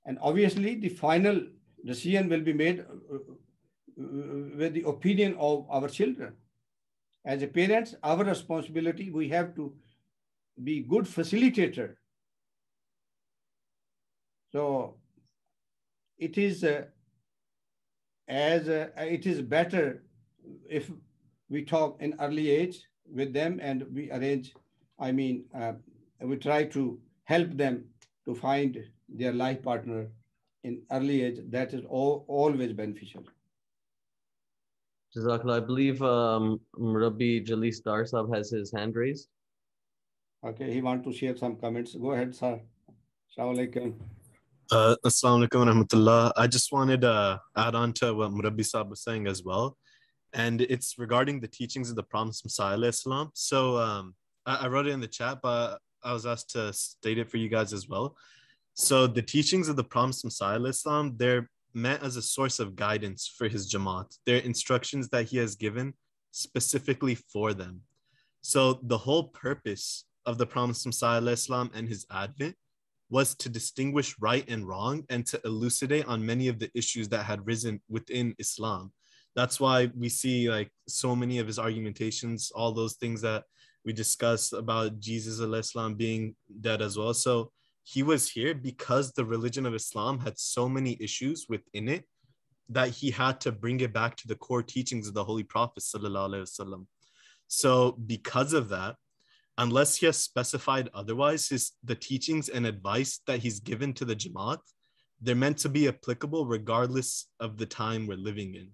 And obviously, the final decision will be made with the opinion of our children. As a parents, our responsibility, we have to be good facilitator. So it is it is better if we talk in early age with them and we arrange, we try to help them to find their life partner in early age. That is always beneficial. Jazakallah. I believe Rabbi Jalis Darsab has his hand raised. Okay, he wants to share some comments. Go ahead, sir. Assalamu alaikum. Assalamu alaikum wa rahmatullah. I just wanted to add on to what Murabbi Saab was saying as well. And it's regarding the teachings of the Prophet Muhammad. So I wrote it in the chat, but I was asked to state it for you guys as well. So the teachings of the Prophet Muhammad, they're meant as a source of guidance for his Jamaat. They're instructions that he has given specifically for them. So the whole purpose of the Prophet Muhammad and his advent was to distinguish right and wrong and to elucidate on many of the issues that had risen within Islam. That's why we see like so many of his argumentations, all those things that we discussed about Jesus Islam being dead as well. So he was here because the religion of Islam had so many issues within it that he had to bring it back to the core teachings of the Holy Prophet Sallallahu Alaihi Wasallam. So because of that, unless he has specified otherwise, the teachings and advice that he's given to the Jamaat, they're meant to be applicable regardless of the time we're living in.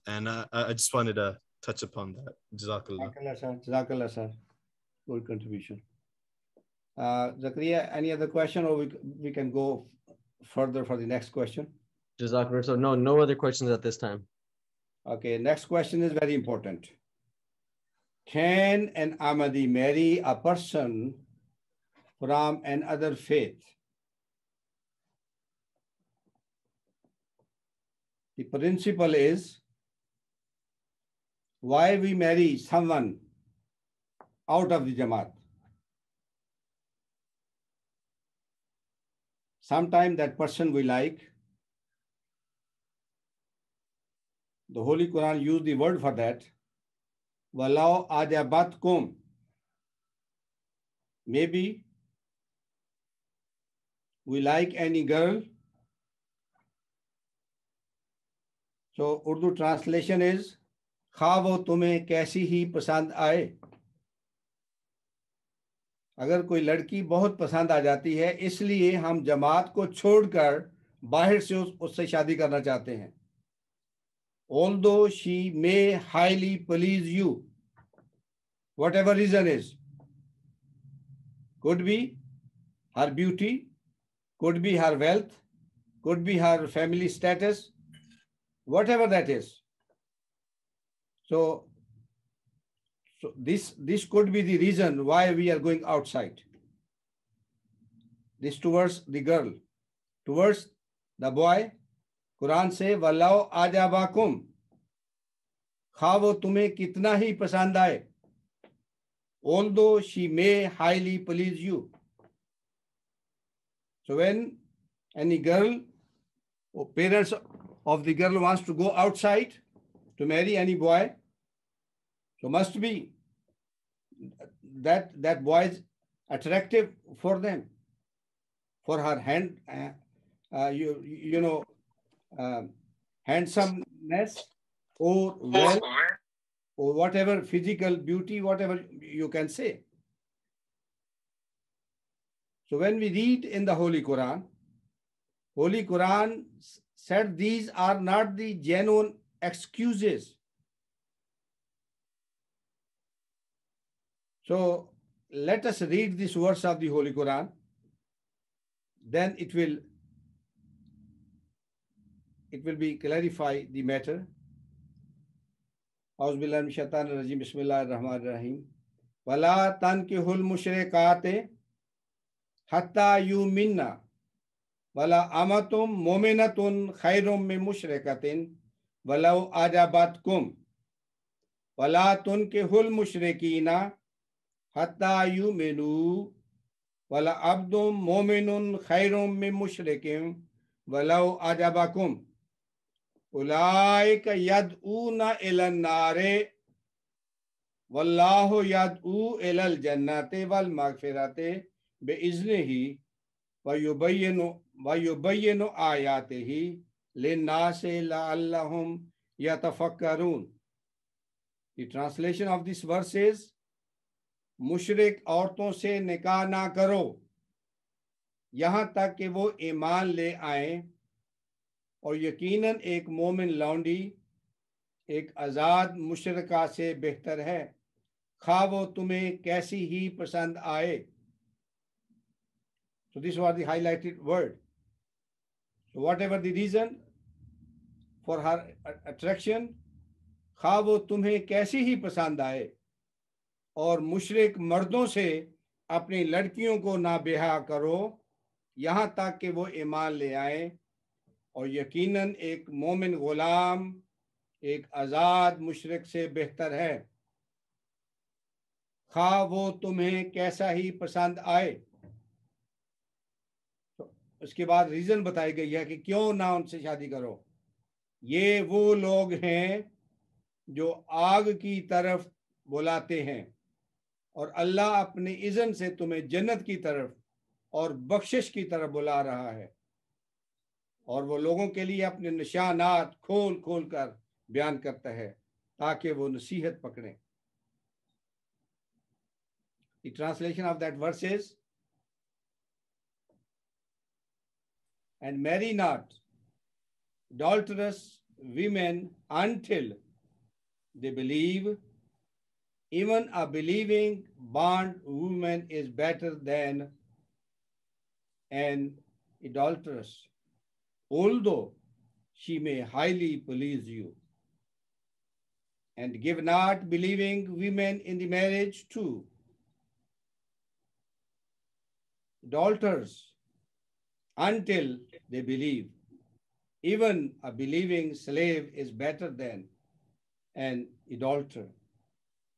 And I just wanted to touch upon that. Jazakallah. Jazakallah, sir. Good contribution. Zakaria, any other question, or we can go further for the next question? Jazakallah. So no other questions at this time. Okay, next question is very important. Can an Ahmadi marry a person from another faith? The principle is, why we marry someone out of the Jama'at? Sometime that person we like. The Holy Quran used the word for that. Walau ajabatkum. Maybe we like any girl. So Urdu translation is, खा वो तुम्हें कैसी ही पसंद आए. अगर कोई लड़की बहुत पसंद आ जाती है, इसलिए हम जमात को छोड़कर बाहर से उससे शादी करना चाहते हैं. Although she may highly please you, whatever reason is, could be her beauty, could be her wealth, could be her family status, whatever that is. So this could be the reason why we are going outside. This towards the girl. Towards the boy, Quran say, Wallau ajabakum. खा वो तुम्हें कितना ही पसंद आए. Although she may highly please you. So when any girl or parents of the girl wants to go outside to marry any boy, so must be that boy is attractive for them, for her handsomeness or wealth or whatever physical beauty, whatever you can say. So when we read in the Holy Quran said these are not the genuine excuses. So let us read this verse of the Holy Quran. Then it will be clarify the matter. A'udhu billahi minash shaitanir rajim. Bismillahir rahmanir rahim. Wala tankihul mushrikate hatta yuminna wala amatum mu'minatun khairum min mushrikatin walau ajabatkum wala tunkihul mushrikina hatta yuminu wala abdum mu'minun khairum min mushrikin walau ajabakum ulaika yad'una ilan nare wallahu yad'u ilal jannati wal maghfirati bi iznihi wa yubayyinu ayatihi linnasi la'allahum yatafakkarun. The translation of this verse is, मुशरिक औरतों से निकाह ना करो यहाँ तक कि वो ईमान ले आए और यकीनन एक मोमिन लौंडी एक आज़ाद मुशरिका से बेहतर है, खा वो तुम्हें कैसी ही पसंद आए. So this was the highlighted word. So whatever the reason for her attraction, खा वो तुम्हें कैसी ही पसंद आए और मुशरिक मर्दों से अपनी लड़कियों को ना ब्याह करो यहाँ तक कि वो ईमान ले आए और यकीनन एक मोमिन गुलाम एक आज़ाद मुशरिक से बेहतर है, खा वो तुम्हें कैसा ही पसंद आए. तो उसके बाद रीज़न बताई गई है कि क्यों ना उनसे शादी करो. ये वो लोग हैं जो आग की तरफ बुलाते हैं और अल्लाह अपने इज़्न से तुम्हें जन्नत की तरफ और बख्शिश की तरफ बुला रहा है और वो लोगों के लिए अपने निशानात खोल खोल कर बयान करता है ताकि वो नसीहत पकड़ें. The translation of that verse is, and marry not adulterous women until they believe. Even a believing bond woman is better than an adulteress, although she may highly please you. And give not believing women in the marriage to adulterers until they believe. Even a believing slave is better than an adulterer,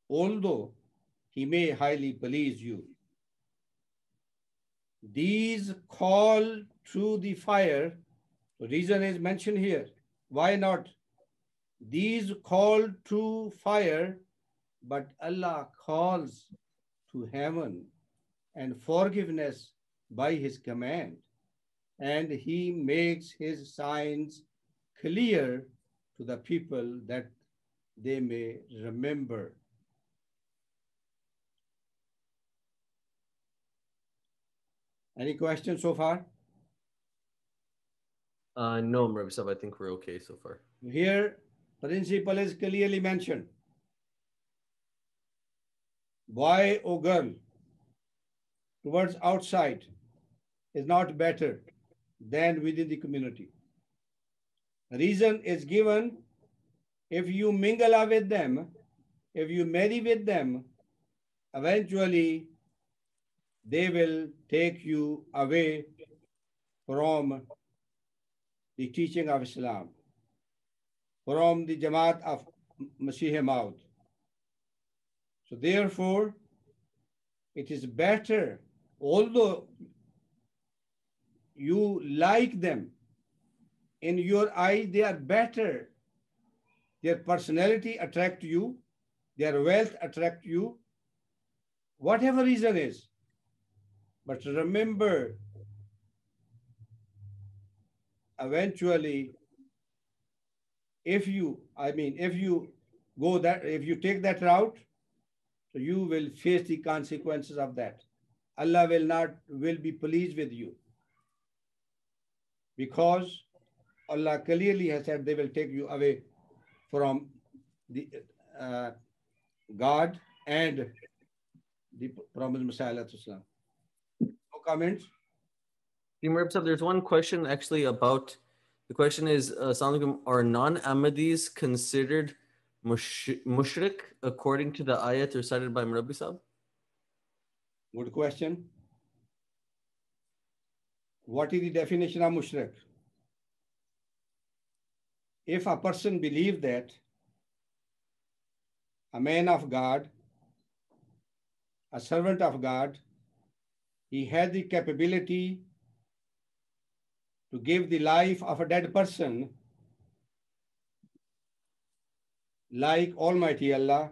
although he may highly please you. These call to the fire. The reason is mentioned here. Why not? These call to fire, but Allah calls to heaven and forgiveness by his command. And he makes his signs clear to the people that they may remember. Any questions so far? No, Rabbi Sab, I think we're okay so far. Here, principle is clearly mentioned. Boy or girl towards outside is not better than within the community. Reason is given: if you mingle with them, if you marry with them, eventually they will take you away from the teaching of Islam, from the Jama'at of Masih Maud. So therefore, it is better, although you like them, in your eye they are better, their personality attracts you, their wealth attracts you, whatever reason is. But remember, eventually, if you go that, if you take that route, so you will face the consequences of that. Allah will be pleased with you, because Allah clearly has said they will take you away from the God and the Prophet Messiah. No comments? There's one question actually about, the question is, are non-Ahmadis considered mushrik according to the ayat recited by Murabbi Sahib? Good question. What is the definition of mushrik? If a person believes that a man of God, a servant of God, he has the capability to give the life of a dead person, like Almighty Allah,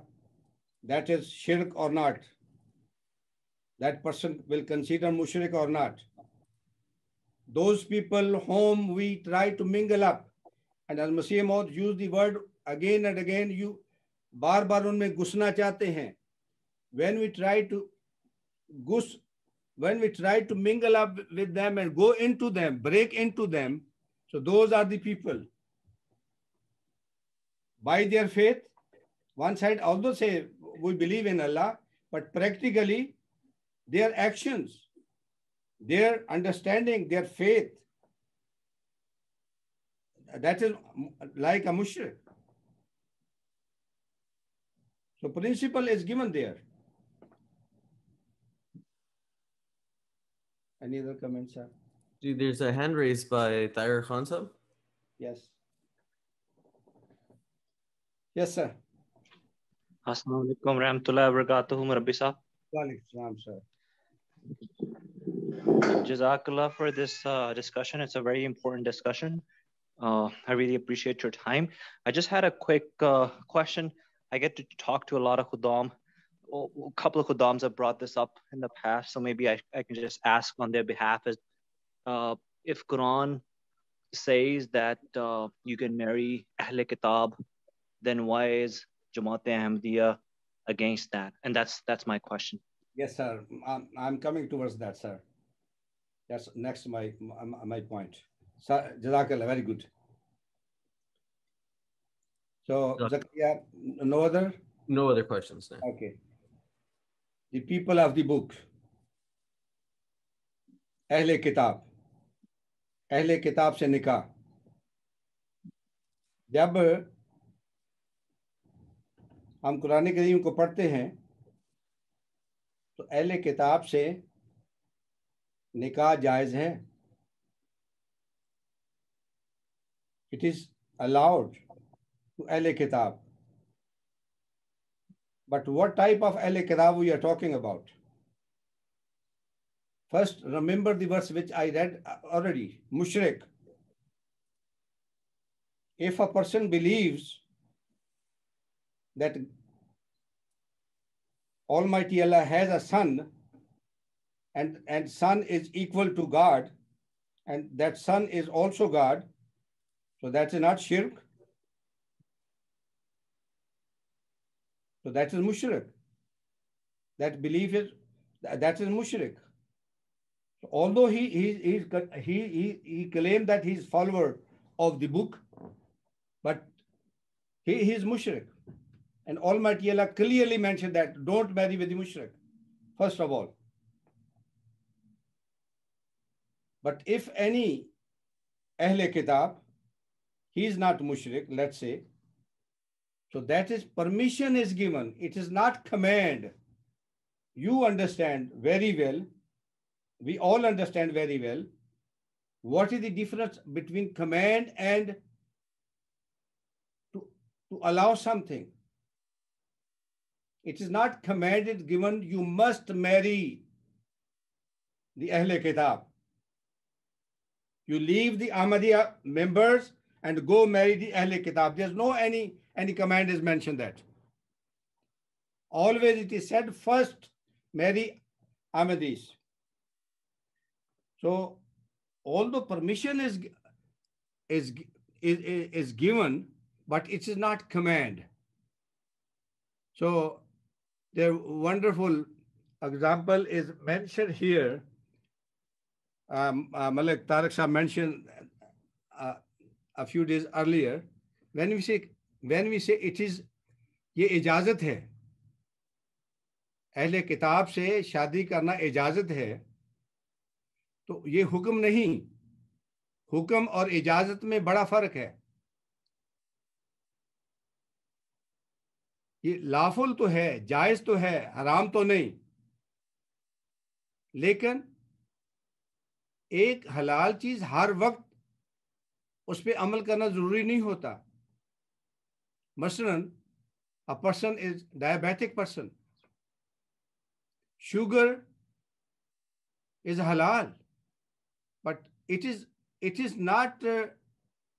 that is shirk or not? That person will consider mushrik or not? Those people whom we try to mingle up, and Al-Masih Maud use the word again and again, you बार बार उनमें घुसना चाहते हैं. When we try to mingle up with them and go into them, break into them, so those are the people. By their faith, one side although say we believe in Allah, but practically their actions, their understanding, their faith, that is like a mushrik. So principle is given there. Any other comments, sir? There's a hand raised by Tahir Khan Sahib. Yes. Yes, sir. Assalamu alaikum warahmatullahi wabarakatuh, Rabbi Sahib. Wa alaikum salam, sir. Jazakallah for this discussion. It's a very important discussion. I really appreciate your time. I just had a quick question. I get to talk to a lot of Khuddam. A couple of Khuddams have brought this up in the past, so maybe I can just ask on their behalf. If Quran says that you can marry Ahle Kitab, then why is Jama'at Ahmadiyya against that? And that's my question. Yes, sir. I'm coming towards that, sir. That's next my point. Sir, Jazakallah, very good. So, Zakaria, no other? No other questions. No. Okay. The people of the book, Ahle Kitab se nikah. जब हम कुरान करीम को पढ़ते हैं तो अहले किताब से निकाह जायज़ है. It is allowed to अहले किताब. But what type of अहले किताब we are talking about? First, remember the verse which I read already, mushrik. If a person believes that Almighty Allah has a son and son is equal to God and that son is also God, so that is not shirk. So that is mushrik. That belief is, that is mushrik. So although he claimed that he is follower of the book, but he is mushrik. And Almighty Allah clearly mentioned that don't marry with the mushrik, first of all. But if any Ahle Kitab, he is not mushrik, let's say, so that is permission is given. It is not command. You understand very well, we all understand very well, what is the difference between command and to allow something. It is not commanded, given, you must marry the Ahle Kitab. You leave the Ahmadiyya members and go marry the Ahle Kitab. There's no any command is mentioned that. Always it is said first marry Ahmadis. So although permission is given, but it is not command. So the wonderful example is mentioned here. Malik Tariq Shah mentioned a few days earlier. When we say it is, ये इजाजत है, अहले किताब से शादी करना इजाजत है, तो ये हुक्म नहीं. हुक्म और इजाजत में बड़ा फर्क है. ये लाफुल तो है, जायज तो है, हराम तो नहीं. लेकिन एक हलाल चीज हर वक्त उस पर अमल करना जरूरी नहीं होता. मसलन a person is diabetic person, sugar is halal, but it is not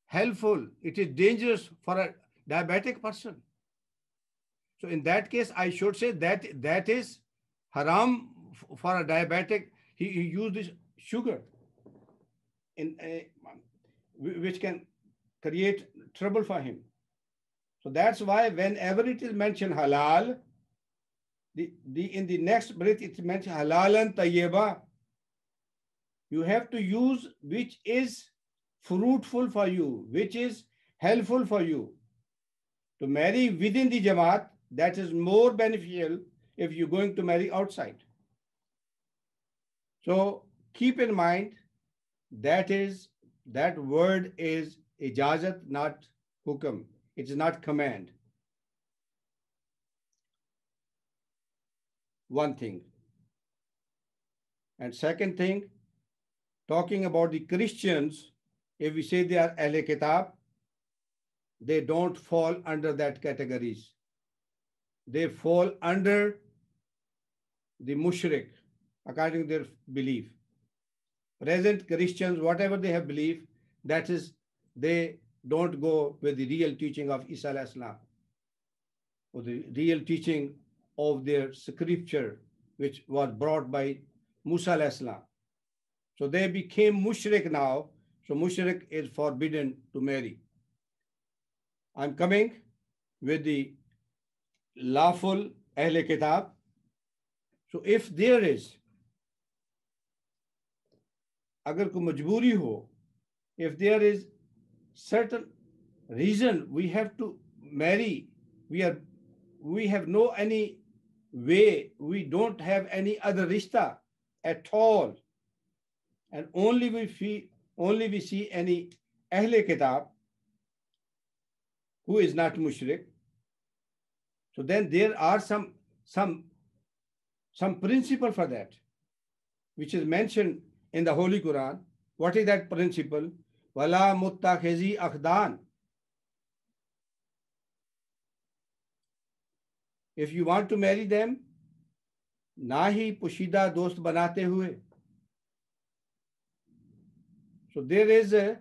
helpful, it is dangerous for a diabetic person. So in that case I should say that is haram for a diabetic. He used this sugar in which can create trouble for him. So that's why whenever it is mentioned halal, in the next breath it is mentioned halalan tayyiba. You have to use which is fruitful for you, which is helpful for you. To marry within the Jama'at, that is more beneficial if you're going to marry outside. So keep in mind that word is ijazat, not hukam. It is not command. One thing. And second thing, talking about the Christians, if we say they are Ahle Kitab, they don't fall under that categories. They fall under the mushrik, according to their belief. Present Christians, whatever they have believed, that is, they don't go with the real teaching of Isa alayhi salam, or the real teaching of their scripture, which was brought by Musa alayhi salam. So they became mushrik now. So mushrik is forbidden to marry. I'm coming with the lawful Ahle Kitab. So if there is, agar ko majburi ho, if there is certain reason we have to marry, we have no any way, we don't have any other rishta at all, and only we see any Ahle Kitab, who is not mushrik. So then there are some principle for that, which is mentioned in the Holy Quran. What is that principle? Wala muttakhezi akhdan. If you want to marry them, ना ही पुशीदा दोस्त बनाते हुए. So there is a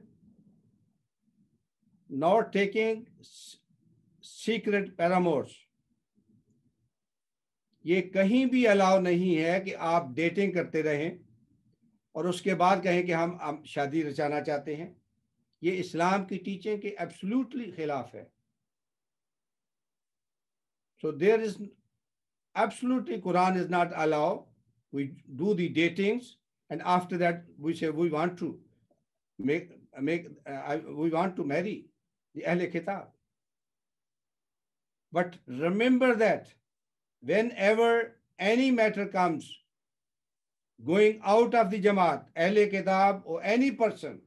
not taking secret paramours. ये कहीं भी allow नहीं है कि आप डेटिंग करते रहें और उसके बाद कहें कि हम शादी रचाना चाहते हैं. ये इस्लाम की टीचिंग के एब्सोल्युटली खिलाफ है. So there is absolutely Quran is not allow. We do the datings and after that we say we want to we want to marry the Ahl Kitab. But remember that whenever any matter comes going out of the Jama'at, Ahl Kitab or any person,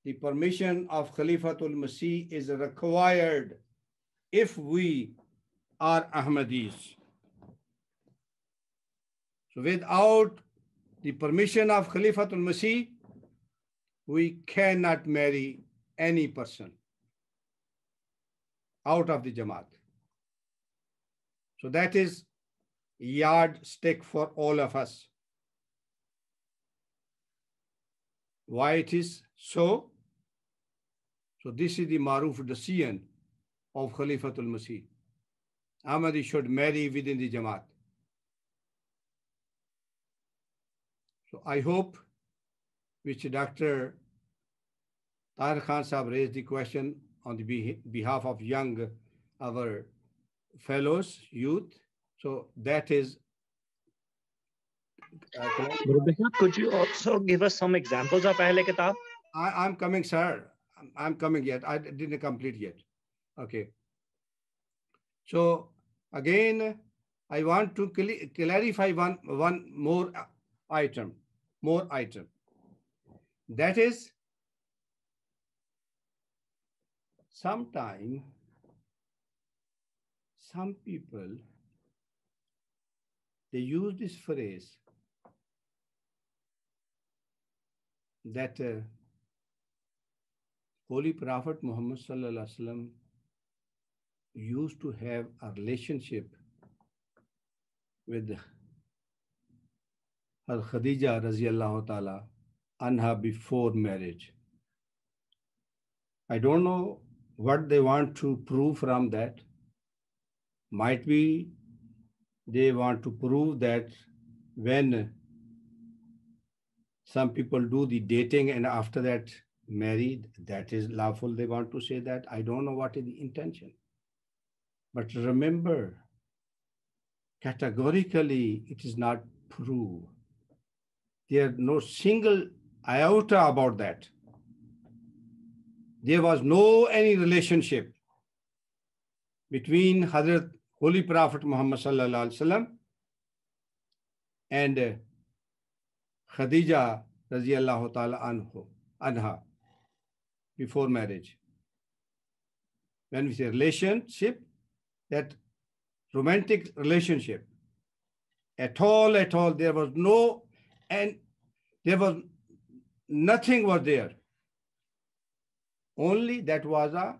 the permission of Khalifatul Masih is required if we are Ahmadis. So without the permission of Khalifatul Masih, we cannot marry any person out of the Jamaat. So that is yardstick for all of us. Why it is so? So this is the Maruf decision of Khalifatul Masih. Ahmadi should marry within the Jamaat. So I hope, which Dr. Tahir Khan Sahab raised the question on the behalf of young, our fellows, youth. So that is. Could you also give us some examples of Ahl Kitab? I'm coming, sir. I'm coming yet. I didn't complete yet. Okay. So again, I want to clarify one more item. That is, sometimes some people, they use this phrase that Holy Prophet Muhammad Sallallahu Alaihi Wasallam used to have a relationship with Khadija Raziyallahu Ta'ala anha before marriage. I don't know what they want to prove from that. Might be they want to prove that when some people do the dating and after that married, that is lawful. They want to say that. I don't know what is the intention. But remember, categorically, it is not proved. There is no single iota about that. There was no any relationship between Hazrat Holy Prophet Muhammad Sallallahu Alaihi Wasallam and Khadija Raziyallahu Ta'ala anha before marriage. When we say relationship, that romantic relationship, at all, there was no, and there was nothing was there. Only that was a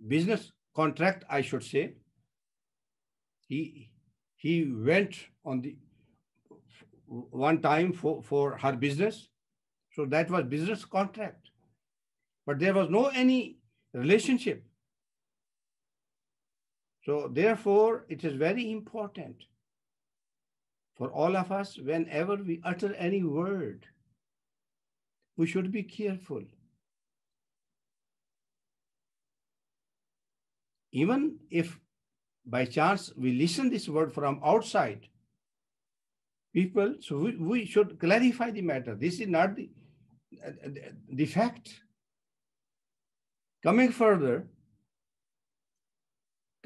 business contract, I should say. He went on the one time for her business. So that was business contract. But there was no any relationship. So therefore, it is very important for all of us, whenever we utter any word, we should be careful. Even if by chance we listen this word from outside, people, so we should clarify the matter. This is not the fact. Coming further,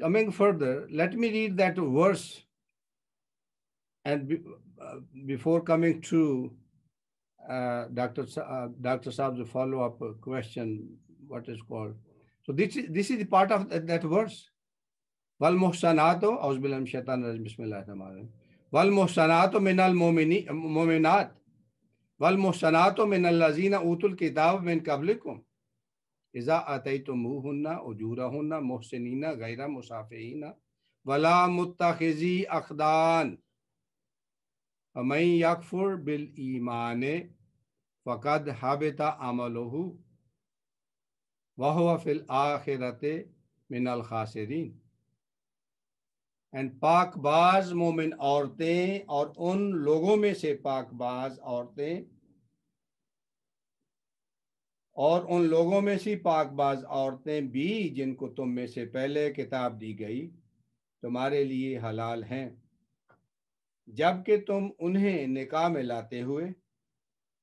let me read that verse. And before coming to Dr. Saab's follow-up question, what is called. So this is the part of that verse. Wal muhsanato, auzubillahi minash shaitanir rajim, bismillahir rahmanir rahim. Wal muhsanato minal mu'minat wal muhsanato minal lazina utul kitab min qablikum iza ataytumuhunna ujurahunna muhsinina ghayra musafihina wala muttakhizi akhdan faman yakfur bil imane faqad habita amaluhu wa huwa fil akhirati minal khasirin. And पाकबाज मोमिन औरतें और उन लोगों में से पाकबाज औरतें और उन लोगों में से पाकबाज औरतें भी जिनको तुम में से पहले किताब दी गई तुम्हारे लिए हलाल हैं, जबकि तुम उन्हें निकाह में लाते हुए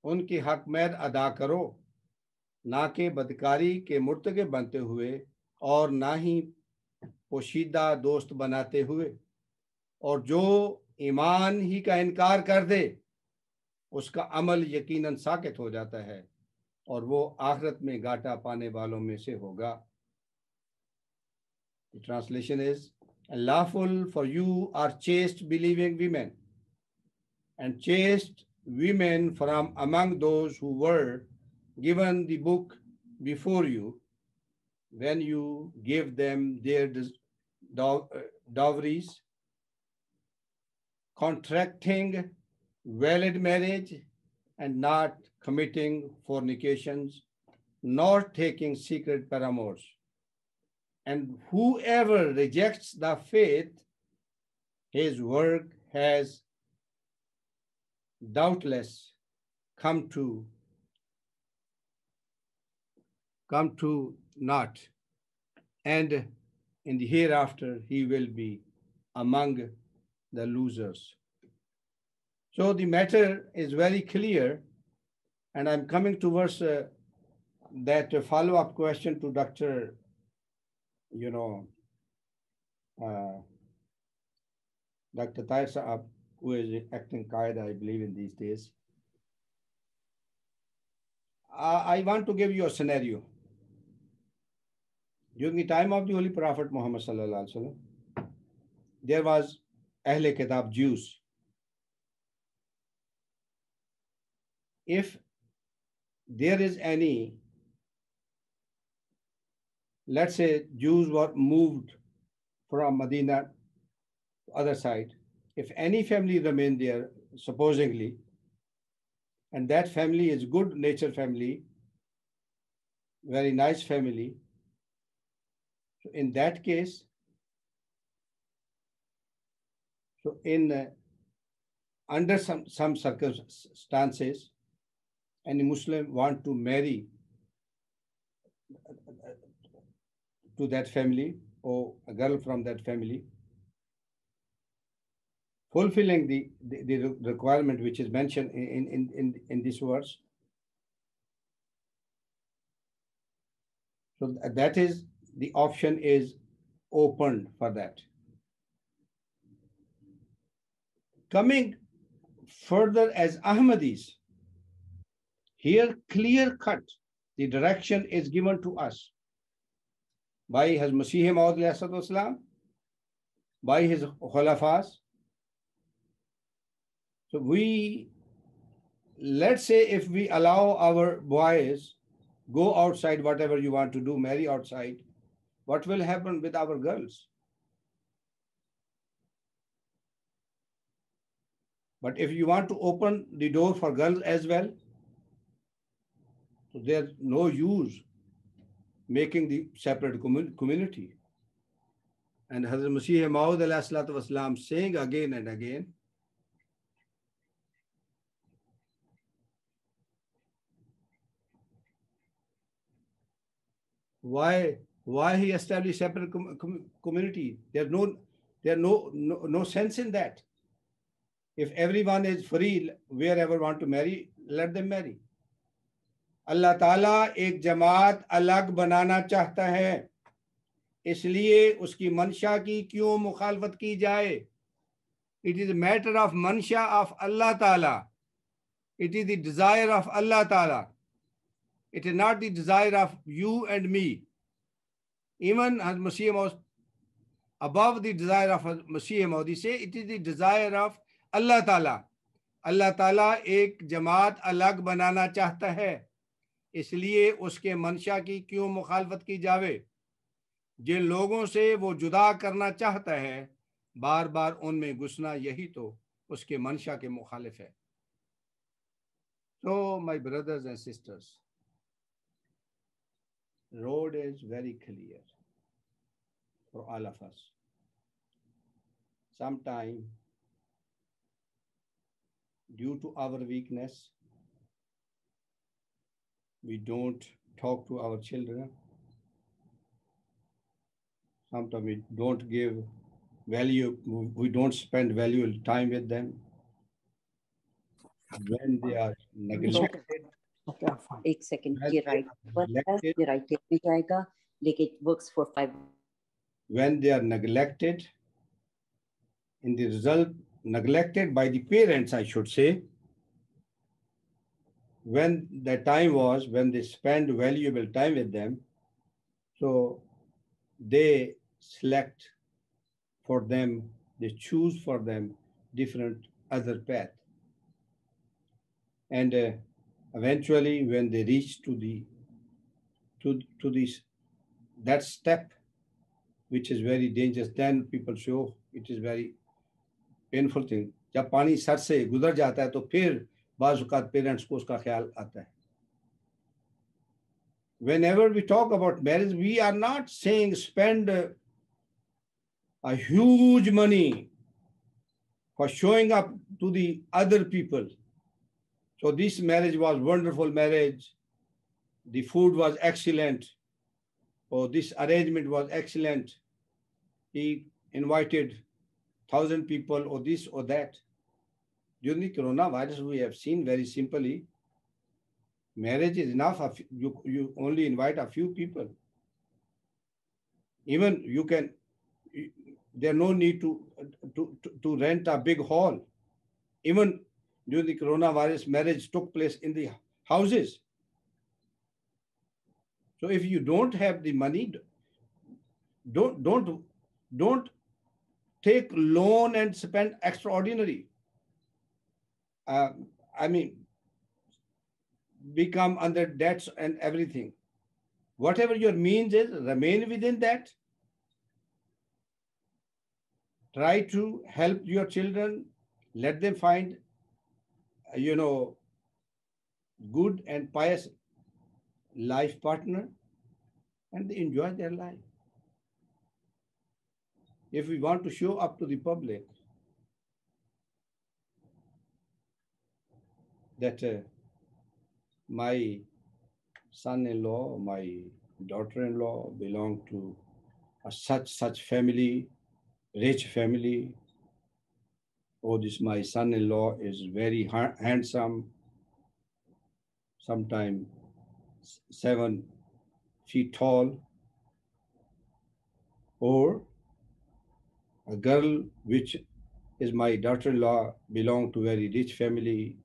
उनकी हक महर अदा करो, ना कि बदकारी के मुर्तकब बनते हुए और ना ही पोशीदा दोस्त बनाते हुए, और जो ईमान ही का इनकार कर दे उसका अमल यकीनन साकित हो जाता है और वो आखिरत में घाटा पाने वालों में से होगा. The translation is, lawful for you are chaste believing women and chaste women from among those who were given the book before you, when you give them their dowries, contracting valid marriage and not committing fornications, nor taking secret paramours. And whoever rejects the faith, his work has doubtless come to naught, and in the hereafter he will be among the losers. So the matter is very clear, and I'm coming towards that follow-up question to Dr. Dr. Tahir Saab, who is acting Qaeda, I believe, in these days. I want to give you a scenario. During the time of the Holy Prophet Muhammad sallallahu alaihi wasallam, there was Ahle Kitab, Jews. If there is any, let's say Jews were moved from Medina to other side, if any family remained there, supposedly, and that family is good nature family, very nice family, so in that case, so in under some circumstances, any Muslim want to marry to that family or a girl from that family, fulfilling the requirement which is mentioned in this verse. So that is, the option is opened for that. Coming further as Ahmadis, here clear cut, the direction is given to us by his Masih Maud, by his Khulafas. So let's say if we allow our boys, go outside, whatever you want to do, marry outside, what will happen with our girls? But if you want to open the door for girls as well, so there's no use making the separate community. And Hazrat Masih Maud saying again and again, why he established separate community? There's no sense in that. If everyone is free, wherever want to marry, let them marry. Allah Ta'ala एक जमात अलग बनाना चाहता है, इसलिए उसकी मंशा की क्यों मुखालफत की जाए? It is a matter of mansha of Allah Ta'ala. It is the desire of Allah Ta'ala. It is not the desire of you and me. Even as Masih was above the desire of Masih Maud, he say it is the desire of Allah Ta'ala. Allah Ta'ala एक जमात अलग बनाना चाहता है, इसलिए उसके मंशा की क्यों मुखालफत की जावे। जिन लोगों से वो जुदा करना चाहता है, बार बार उनमें घुसना यही तो उसके मंशा के मुखालिफ है। So my brothers and sisters, road is very clear for all of us. Sometimes, due to our weakness, we don't talk to our children. Sometimes we don't give value, we don't spend valuable time with them. When they are neglected. एक second, ये right पर है, ये right में जाएगा, लेकिन it works for 5. When they are neglected, in the result, neglected by the parents, I should say, when the time was, when they spend valuable time with them, so they select for them, they choose for them different other path. And eventually when they reach to this that step, which is very dangerous, then people say, oh, it is very painful thing. जब पानी sir से गुजर जाता है तो फिर बाज़ औक़ात पेरेंट्स को उसका ख्याल आता है. Whenever we talk about marriage, we are not saying spend a huge money for showing up to the other people. So this marriage was wonderful marriage. The food was excellent. Or this arrangement was excellent. He invited 1,000 people or this or that. During the coronavirus, we have seen very simply, marriage is enough. You only invite a few people. Even you can, there's no need to rent a big hall. Even during the coronavirus, marriage took place in the houses. So if you don't have the money, don't take loan and spend extraordinary. I mean, become under debts and everything. Whatever your means is, remain within that. Try to help your children. Let them find, good and pious life partner, and they enjoy their life. If we want to show up to the public that my son-in-law, my daughter-in-law belong to a such family, rich family. Oh, this my son-in-law is very handsome, sometimes 7 feet tall, or a girl which is my daughter-in-law belong to very rich family.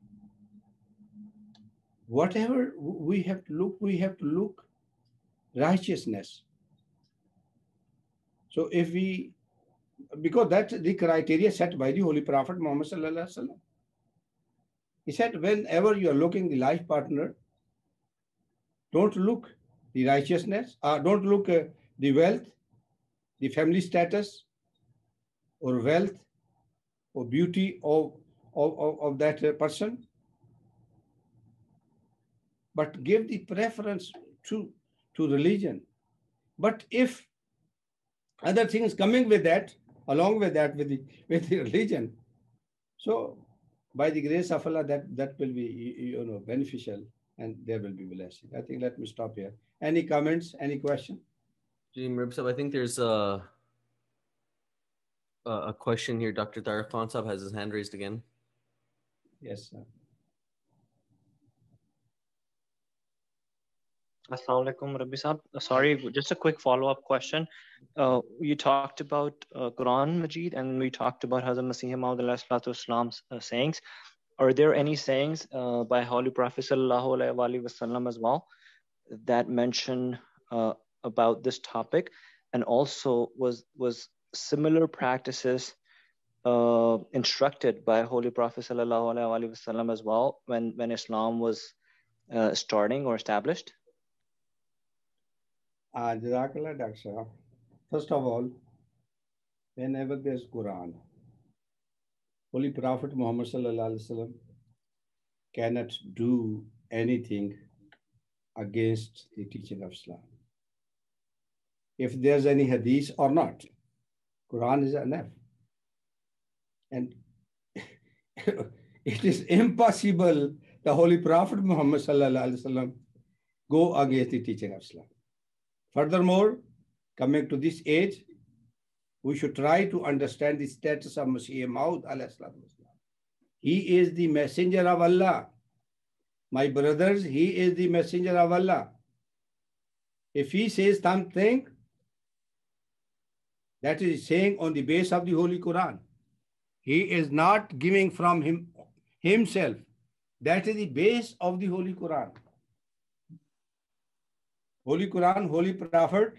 Whatever we have to look righteousness. So if we, because that's the criteria set by the Holy Prophet Muhammad Sallallahu Alaihi Wasallam. He said, whenever you are looking the life partner, don't look the righteousness, don't look the wealth, the family status, or wealth, or beauty of that person, but give the preference to religion. But if other things coming with that, along with that, with the religion, so by the grace of Allah, that will be beneficial, and there will be blessing. I think let me stop here. Any comments? Any question? I think there's a question here. Dr. Tariq Khan Sahab has his hand raised again. Yes, sir. Assalamu alaikum, Rabbi Sahab. Sorry, just a quick follow-up question. You talked about Quran Majid, and we talked about Hazrat Masih Maud sayings. Are there any sayings by Holy Prophet Sallallahu Alaihi Wasallam as well that mention about this topic, and also was similar practices instructed by Holy Prophet sallallahu alaihi wasallam as well when Islam was starting or established? Jazakallah, Dr. First of all, whenever there's Quran, Holy Prophet Muhammad sallallahu alaihi wasallam cannot do anything against the teaching of Islam. If there's any hadith or not, Quran is enough. And it is impossible the Holy Prophet Muhammad sallallahu alaihi wasallam go against the teaching of Islam. Furthermore, coming to this age, we should try to understand the status of Masih Maud alayhi salatu wasalam. He is the messenger of Allah. My brothers, he is the messenger of Allah. If he says something, that is saying on the base of the Holy Quran. He is not giving from himself. That is the base of the Holy Quran. Holy Quran, Holy Prophet,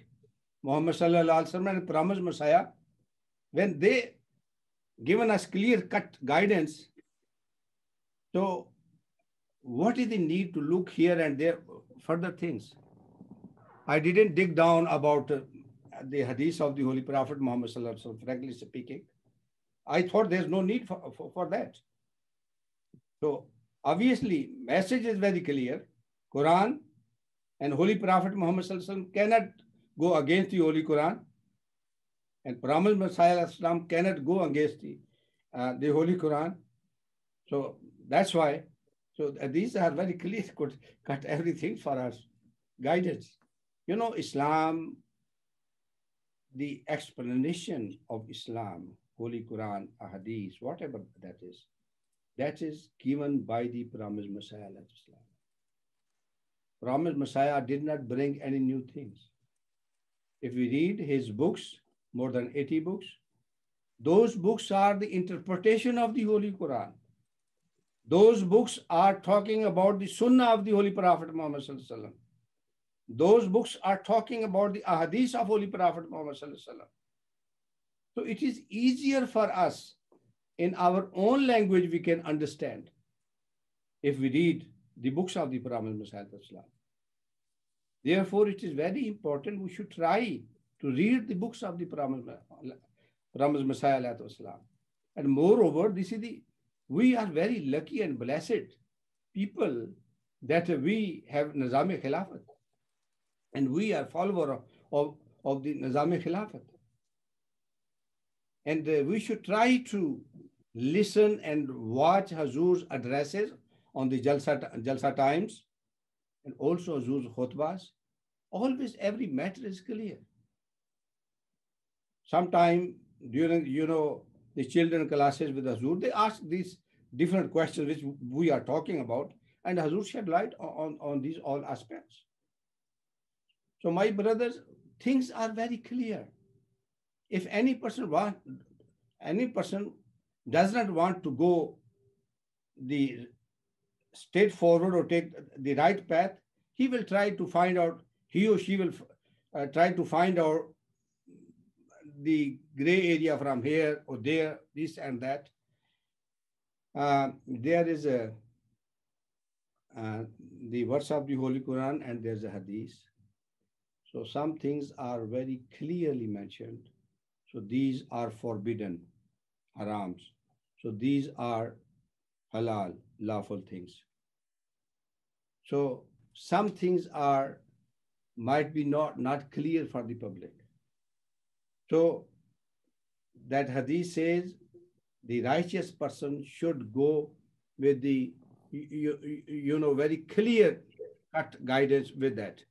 Muhammad sallallahu alaihi wasallam and promised Messiah, when they given us clear-cut guidance, so what is the need to look here and there further things? I didn't dig down about the hadith of the Holy Prophet Muhammad sallallahu alaihi wasallam, frankly speaking. I thought there's no need for that. So obviously, message is very clear. Quran and Holy Prophet Muhammad sallallahu alaihi wasallam cannot go against the Holy Quran, and Prophet Messiah Islam cannot go against the Holy Quran. So that's why. So these are very clear, could cut everything for us. Guidance. You know, Islam, the explanation of Islam, Holy Quran, Hadith, whatever that is given by the promised Messiah. Promised Messiah did not bring any new things. If we read his books, more than 80 books, those books are the interpretation of the Holy Quran. Those books are talking about the Sunnah of the Holy Prophet Muhammad sallallahu alaihi wasallam. Those books are talking about the Ahadith of Holy Prophet Muhammad sallallahu alaihi wasallam. So it is easier for us in our own language we can understand if we read the books of the Prophet Muhammad. Therefore, it is very important we should try to read the books of the Prophet Messiah. And moreover, we are very lucky and blessed people that we have Nizam-e Khilafat, and we are follower of the Nizam-e Khilafat. And we should try to listen and watch Hazur's addresses on the Jalsa times and also Hazur's khutbahs. Always every matter is clear. Sometime during, the children classes with Hazur, they ask these different questions which we are talking about, and Hazur shed light on these all aspects. So my brothers, things are very clear. If any person does not want to go the straightforward or take the right path, he will try to find out, he or she will try to find out the gray area from here or there, this and that. There is the verse of the Holy Quran and there's a hadith. So some things are very clearly mentioned. So these are forbidden, harams. So these are halal, lawful things. So some things might be not clear for the public. So that hadith says the righteous person should go with the, very clear cut guidance with that.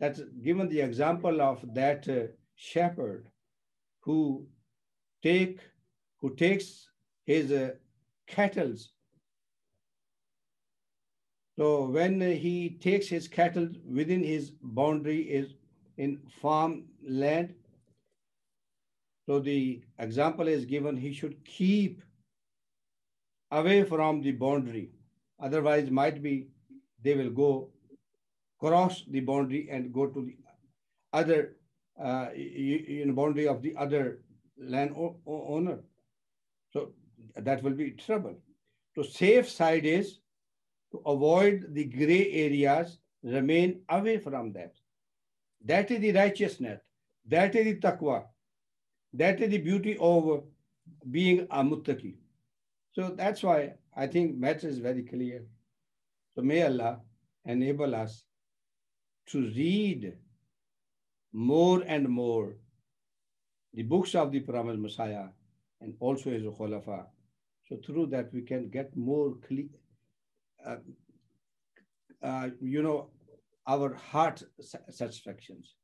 That's given the example of that shepherd who takes his cattle. So when he takes his cattle within his boundary is in farm land, so the example is given, he should keep away from the boundary. Otherwise, might be they will go cross the boundary and go to the other boundary of the other land owner. So that will be trouble. So safe side is to avoid the gray areas, remain away from that. That is the righteousness. That is the taqwa. That is the beauty of being a muttaqi. So that's why I think matter is very clear. So may Allah enable us to read more and more the books of the promised Messiah and also his Khulafa. So through that we can get more clear, our heart satisfactions.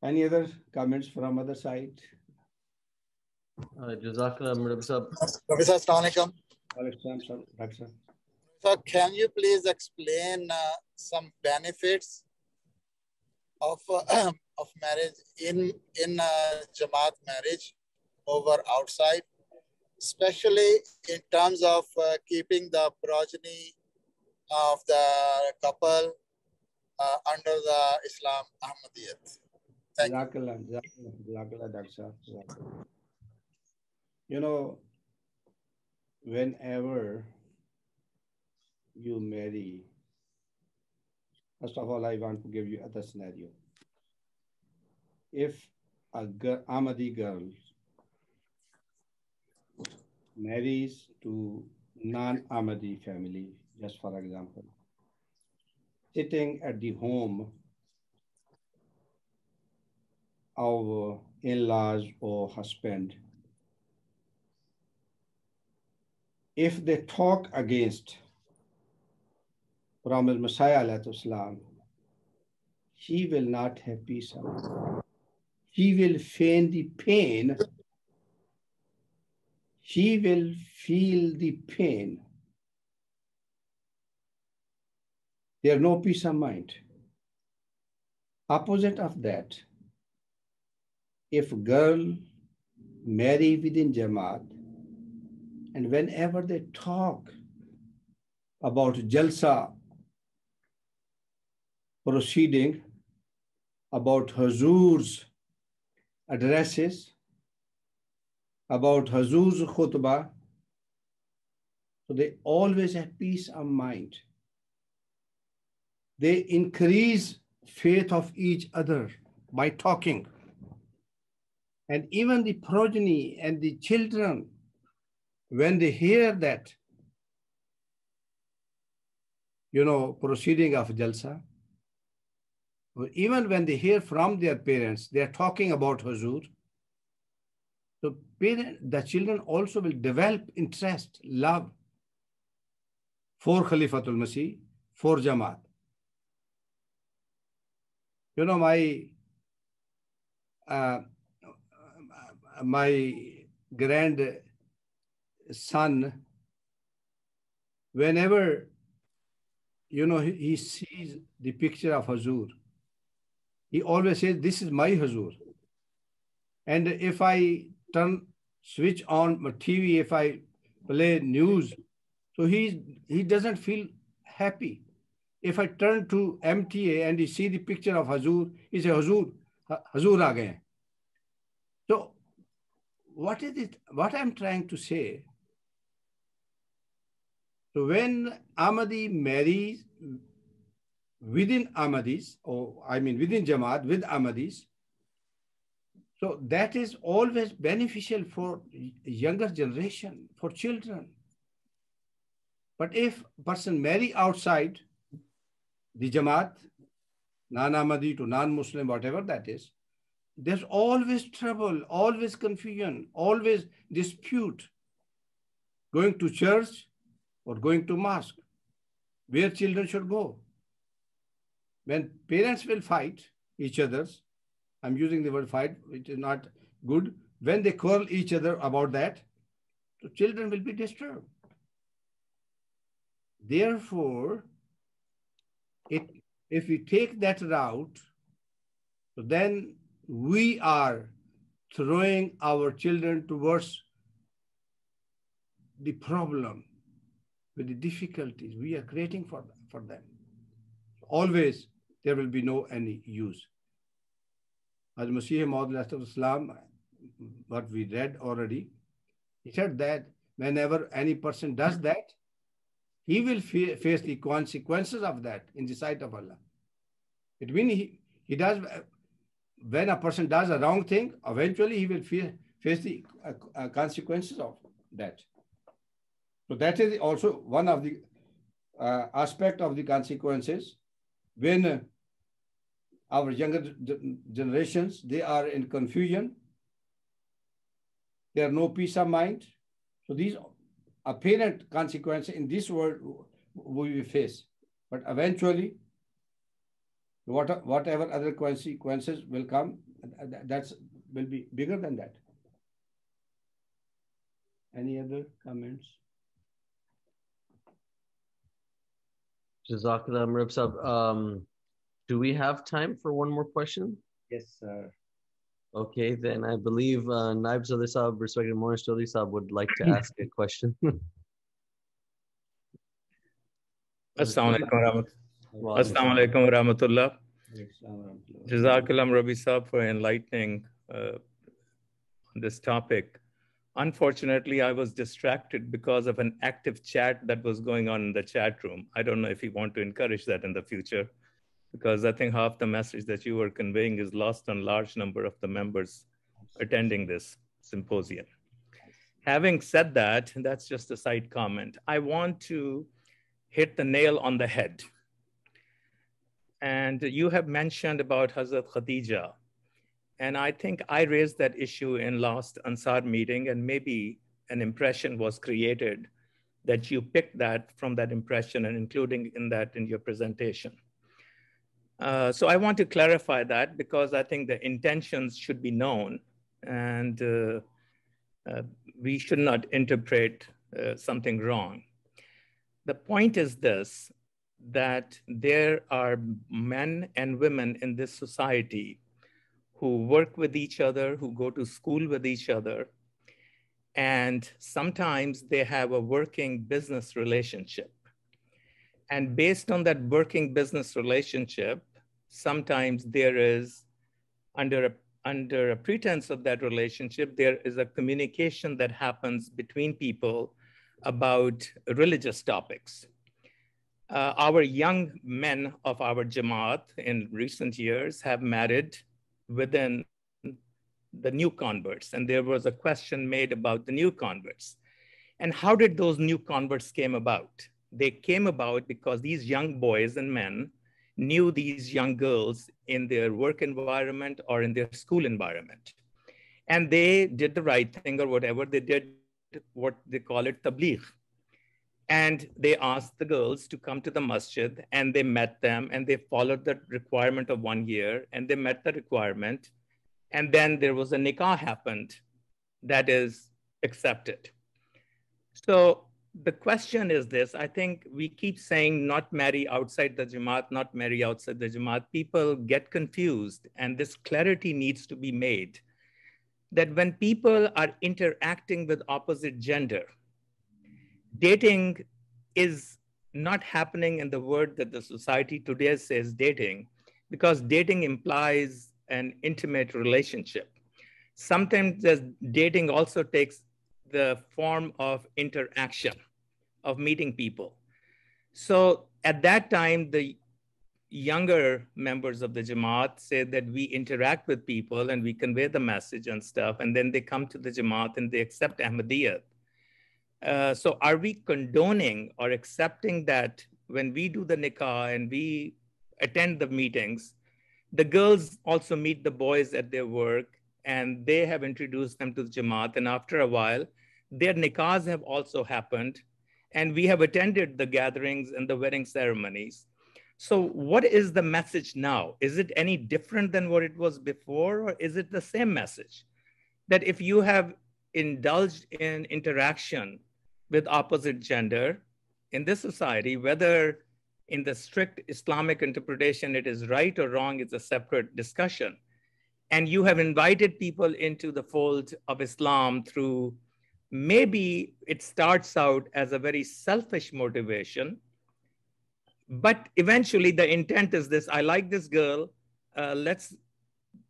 Any other comments from other side? Jazakallah, Murabbi Sahab. Professor, Assalamu alaikum. So can you please explain some benefits of marriage in Jama'at marriage over outside, especially in terms of keeping the progeny of the couple under the Islam Ahmadiyyat? Thank you. Whenever you marry, first of all, I want to give you other scenario. If a Ahmadi girl marries to non-Ahmadi family, just for example, sitting at the home of in-laws or husband, if they talk against Promised Messiah alayhi salam, she will not have peace of mind. She will feign the pain. She will feel the pain. There is no peace of mind. Opposite of that, if girl marry within Jama'at, and whenever they talk about Jalsa proceeding, about Hazur's addresses, about Hazur's khutbah, so they always have peace of mind. They increase faith of each other by talking. And even the progeny and the children, when they hear that, proceeding of Jalsa, even when they hear from their parents, they are talking about Hazur, so the children also will develop interest, love for Khalifatul Masih, for Jamaat. My grandson, whenever, he sees the picture of Hazur, he always says, this is my Hazur. And if I switch on my TV, if I play news, so he doesn't feel happy. If I turn to MTA and he see the picture of Hazur, he says, Hazur aa gaye. So what is it? What I'm trying to say, so when Ahmadi marries within Ahmadis, within Jamaat with Ahmadis, so that is always beneficial for younger generation, for children. But if a person marry outside the Jamaat, non-Ahmadi to non-Muslim, whatever that is, there's always trouble, always confusion, always dispute. Going to church or going to mosque, where children should go. When parents will fight each other, I'm using the word fight, which is not good. When they quarrel each other about that, so children will be disturbed. Therefore, if we take that route, so then we are throwing our children towards the problem, with the difficulties we are creating for them. Always there will be no any use. As Masih Maud, what we read already, he said that whenever any person does that, he will face the consequences of that in the sight of Allah. It means he does, when a person does a wrong thing, eventually he will face the consequences of that. So that is also one of the aspect of the consequences when our younger generations, they are in confusion. There are no peace of mind. So these apparent consequences in this world we will face. But eventually, whatever other consequences will come, that will be bigger than that. Any other comments? Jazakallah, Murab Sahab. Do we have time for one more question? Yes, sir. Okay, then I believe Naib Zadeh Sahab, respected Monish Chaudhry Sahab, would like to ask a question. Assalamu alaikum wa rahmatullah. Jazakallah Murabi Sahab for enlightening this topic. Unfortunately, I was distracted because of an active chat that was going on in the chat room. I don't know if you want to encourage that in the future, because I think half the message that you were conveying is lost on a large number of the members attending this symposium. Having said that, that's just a side comment. I want to hit the nail on the head. And you have mentioned about Hazrat Khadija. And I think I raised that issue in last Ansar meeting, and maybe an impression was created that you picked that from that impression and including in that in your presentation. So I want to clarify that because I think the intentions should be known, and we should not interpret something wrong. The point is this, that there are men and women in this society who work with each other, who go to school with each other, and sometimes they have a working business relationship. And based on that working business relationship, sometimes there is, under a pretense of that relationship, there is a communication that happens between people about religious topics. Our young men of our Jama'at in recent years have married within the new converts. And there was a question made about the new converts. And how did those new converts came about? They came about because these young boys and men knew these young girls in their work environment or in their school environment. And they did the right thing or whatever. They did what they call it tabligh. And they asked the girls to come to the masjid, and they met them, and they followed the requirement of 1 year, and they met the requirement. And then there was a nikah happened that is accepted. So the question is this, I think we keep saying not marry outside the Jamaat, not marry outside the Jamaat. People get confused, and this clarity needs to be made that when people are interacting with opposite gender, dating is not happening in the word that the society today says dating, because dating implies an intimate relationship. Sometimes dating also takes the form of interaction, of meeting people. So at that time, the younger members of the Jamaat say that we interact with people and we convey the message and stuff, and then they come to the Jamaat and they accept Ahmadiyyat. So are we condoning or accepting that when we do the nikah and we attend the meetings, the girls also meet the boys at their work and they have introduced them to the Jamaat, and after a while, their nikahs have also happened and we have attended the gatherings and the wedding ceremonies. So what is the message now? Is it any different than what it was before, or is it the same message? That if you have indulged in interaction with opposite gender in this society, whether in the strict Islamic interpretation it is right or wrong, it's a separate discussion. And you have invited people into the fold of Islam through, maybe it starts out as a very selfish motivation, But eventually the intent is this: I like this girl, let's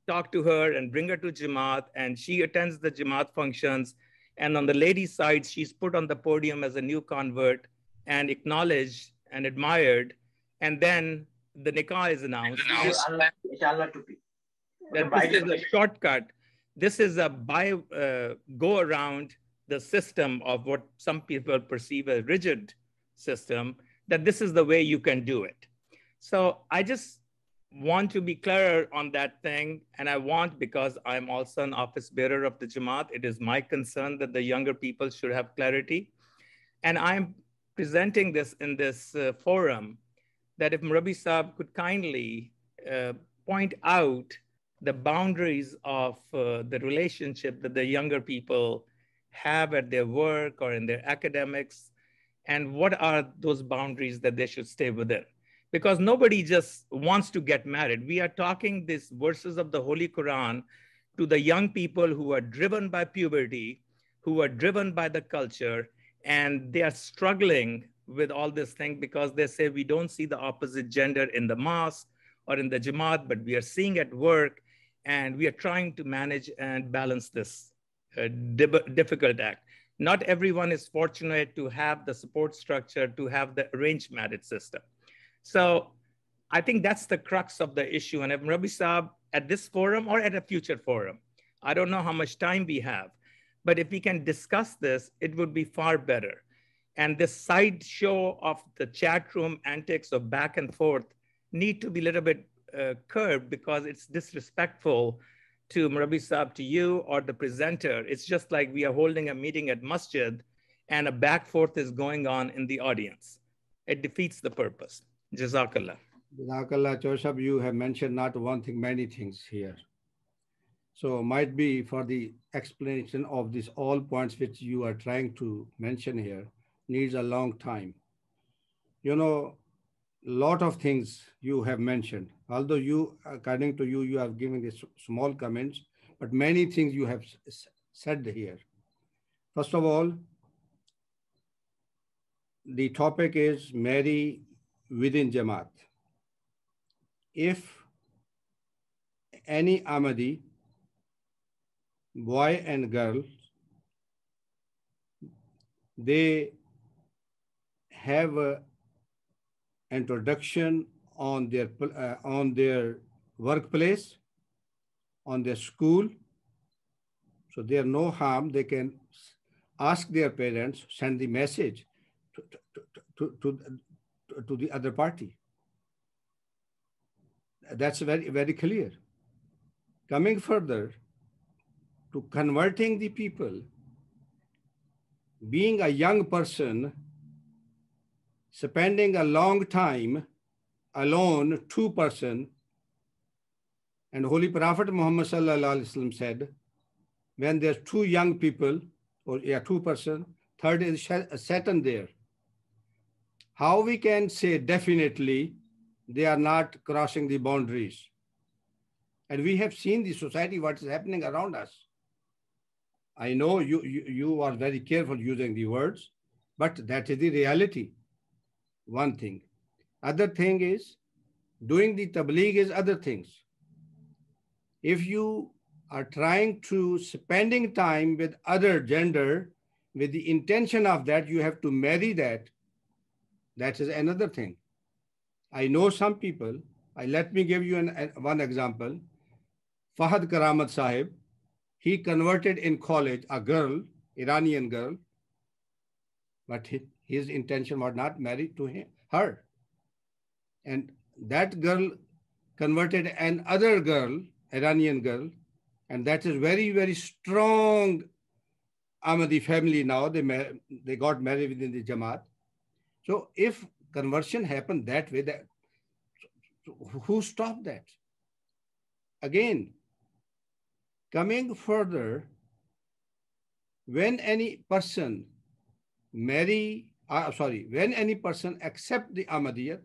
talk to her and bring her to Jama'at, and she attends the Jama'at functions. And on the ladies' side, she's put on the podium as a new convert and acknowledged and admired. And then the nikah is announced. That this is a shortcut. This is a go around the system of what some people perceive as rigid system, that this is the way you can do it. So I just want to be clearer on that thing. And I want, because I'm also an office bearer of the Jama'at, it is my concern that the younger people should have clarity. And I'm presenting this in this forum, that if Murabi Saab could kindly point out the boundaries of the relationship that the younger people have at their work or in their academics, and what are those boundaries that they should stay within. Because nobody just wants to get married. We are talking these verses of the Holy Quran to the young people who are driven by puberty, who are driven by the culture, and they are struggling with all this thing because they say we don't see the opposite gender in the mosque or in the Jama'at, but we are seeing at work, and we are trying to manage and balance this difficult act. Not everyone is fortunate to have the support structure, to have the arranged marriage system. So I think that's the crux of the issue. And if Murabi Saab at this forum or at a future forum, I don't know how much time we have, but if we can discuss this, it would be far better. And this sideshow of the chat room antics of back and forth need to be a little bit curbed, because it's disrespectful to Murabi Saab, to you or the presenter. It's just like we are holding a meeting at masjid and a back forth is going on in the audience. It defeats the purpose. Jazakallah. Jazakallah, Choshab, you have mentioned not one thing, many things here. So might be for the explanation of this, all points which you are trying to mention here needs a long time. You know, lot of things you have mentioned, although you, according to you, you have given this small comments, but many things you have said here. First of all, the topic is marry within Jama'at. If any Ahmadi, boy and girl, they have a introduction on their workplace, on their school, so there no harm, they can ask their parents, send the message to the other party. That's very, very clear. Coming further to converting the people, being a young person, spending a long time alone, two person, and Holy Prophet Muhammad sallallahu alaihi wasallam said, when there's two young people, or two person, third is Satan there. How we can say definitely they are not crossing the boundaries? And we have seen the society, what is happening around us. I know you are very careful using the words, but that is the reality. One thing. Other thing is, doing the tabligh is other things. If you are trying to spending time with other gender with the intention of that, you have to marry that. That is another thing. I know some people, let me give you one example. Fahad Karamat Sahib, he converted in college a girl, Iranian girl, but his intention was not married to her. And that girl converted another girl, Iranian girl, and that is very, very strong Ahmadi family now. They got married within the Jama'at. So if conversion happened that way, who stopped that? Again, coming further, when any person when any person accept the Ahmadiyyat,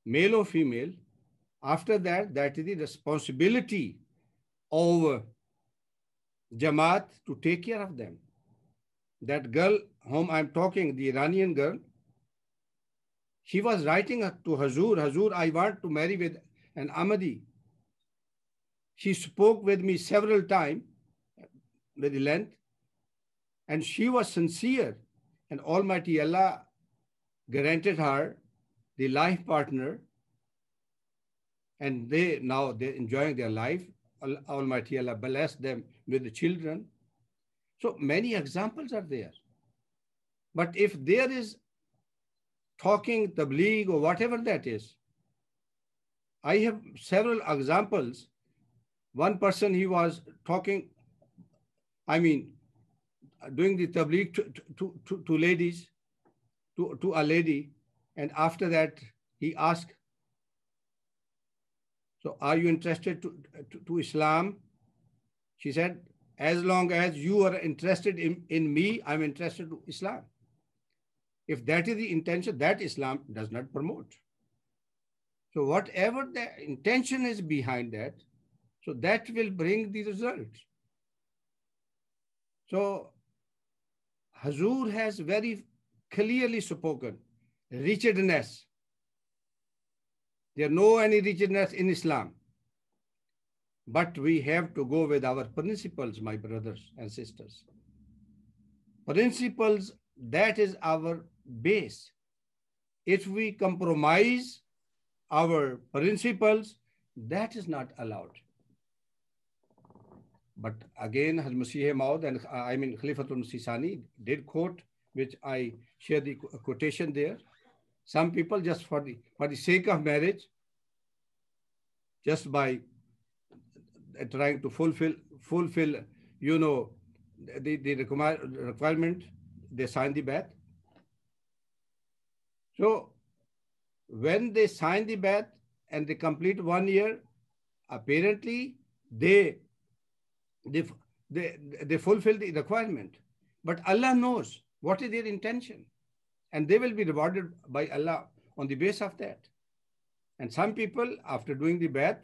male or female, after that, that is the responsibility of Jamaat to take care of them. That girl whom I'm talking, the Iranian girl, She was writing to Hazur, Hazur, I want to marry with an Ahmadi. She spoke with me several times with length, and she was sincere, and Almighty Allah granted her the life partner, and they're enjoying their life. Almighty Allah blessed them with the children. So many examples are there. But if there is talking, tabligh, or whatever that is, I have several examples. One person, he was talking, doing the tabligh to ladies, to a lady, and after that he asked, so are you interested to Islam? She said, as long as you are interested in me, I'm interested to Islam. If that is the intention, that Islam does not promote. So whatever the intention is behind that, so that will bring the result. So Hazur has very clearly spoken, rigidness. There is no any rigidness in Islam. But we have to go with our principles, my brothers and sisters. Principles, that is our base. If we compromise our principles, that is not allowed. But again, Masih Maud and Khalifatul Masih Sani did quote, which I share the quotation there. Some people just for the sake of marriage, just by trying to fulfill, the requirement, they sign the bath. So when they sign the bath and they complete 1 year, apparently they fulfill the requirement. But Allah knows what is their intention, and they will be rewarded by Allah on the basis of that. And some people, after doing the bath,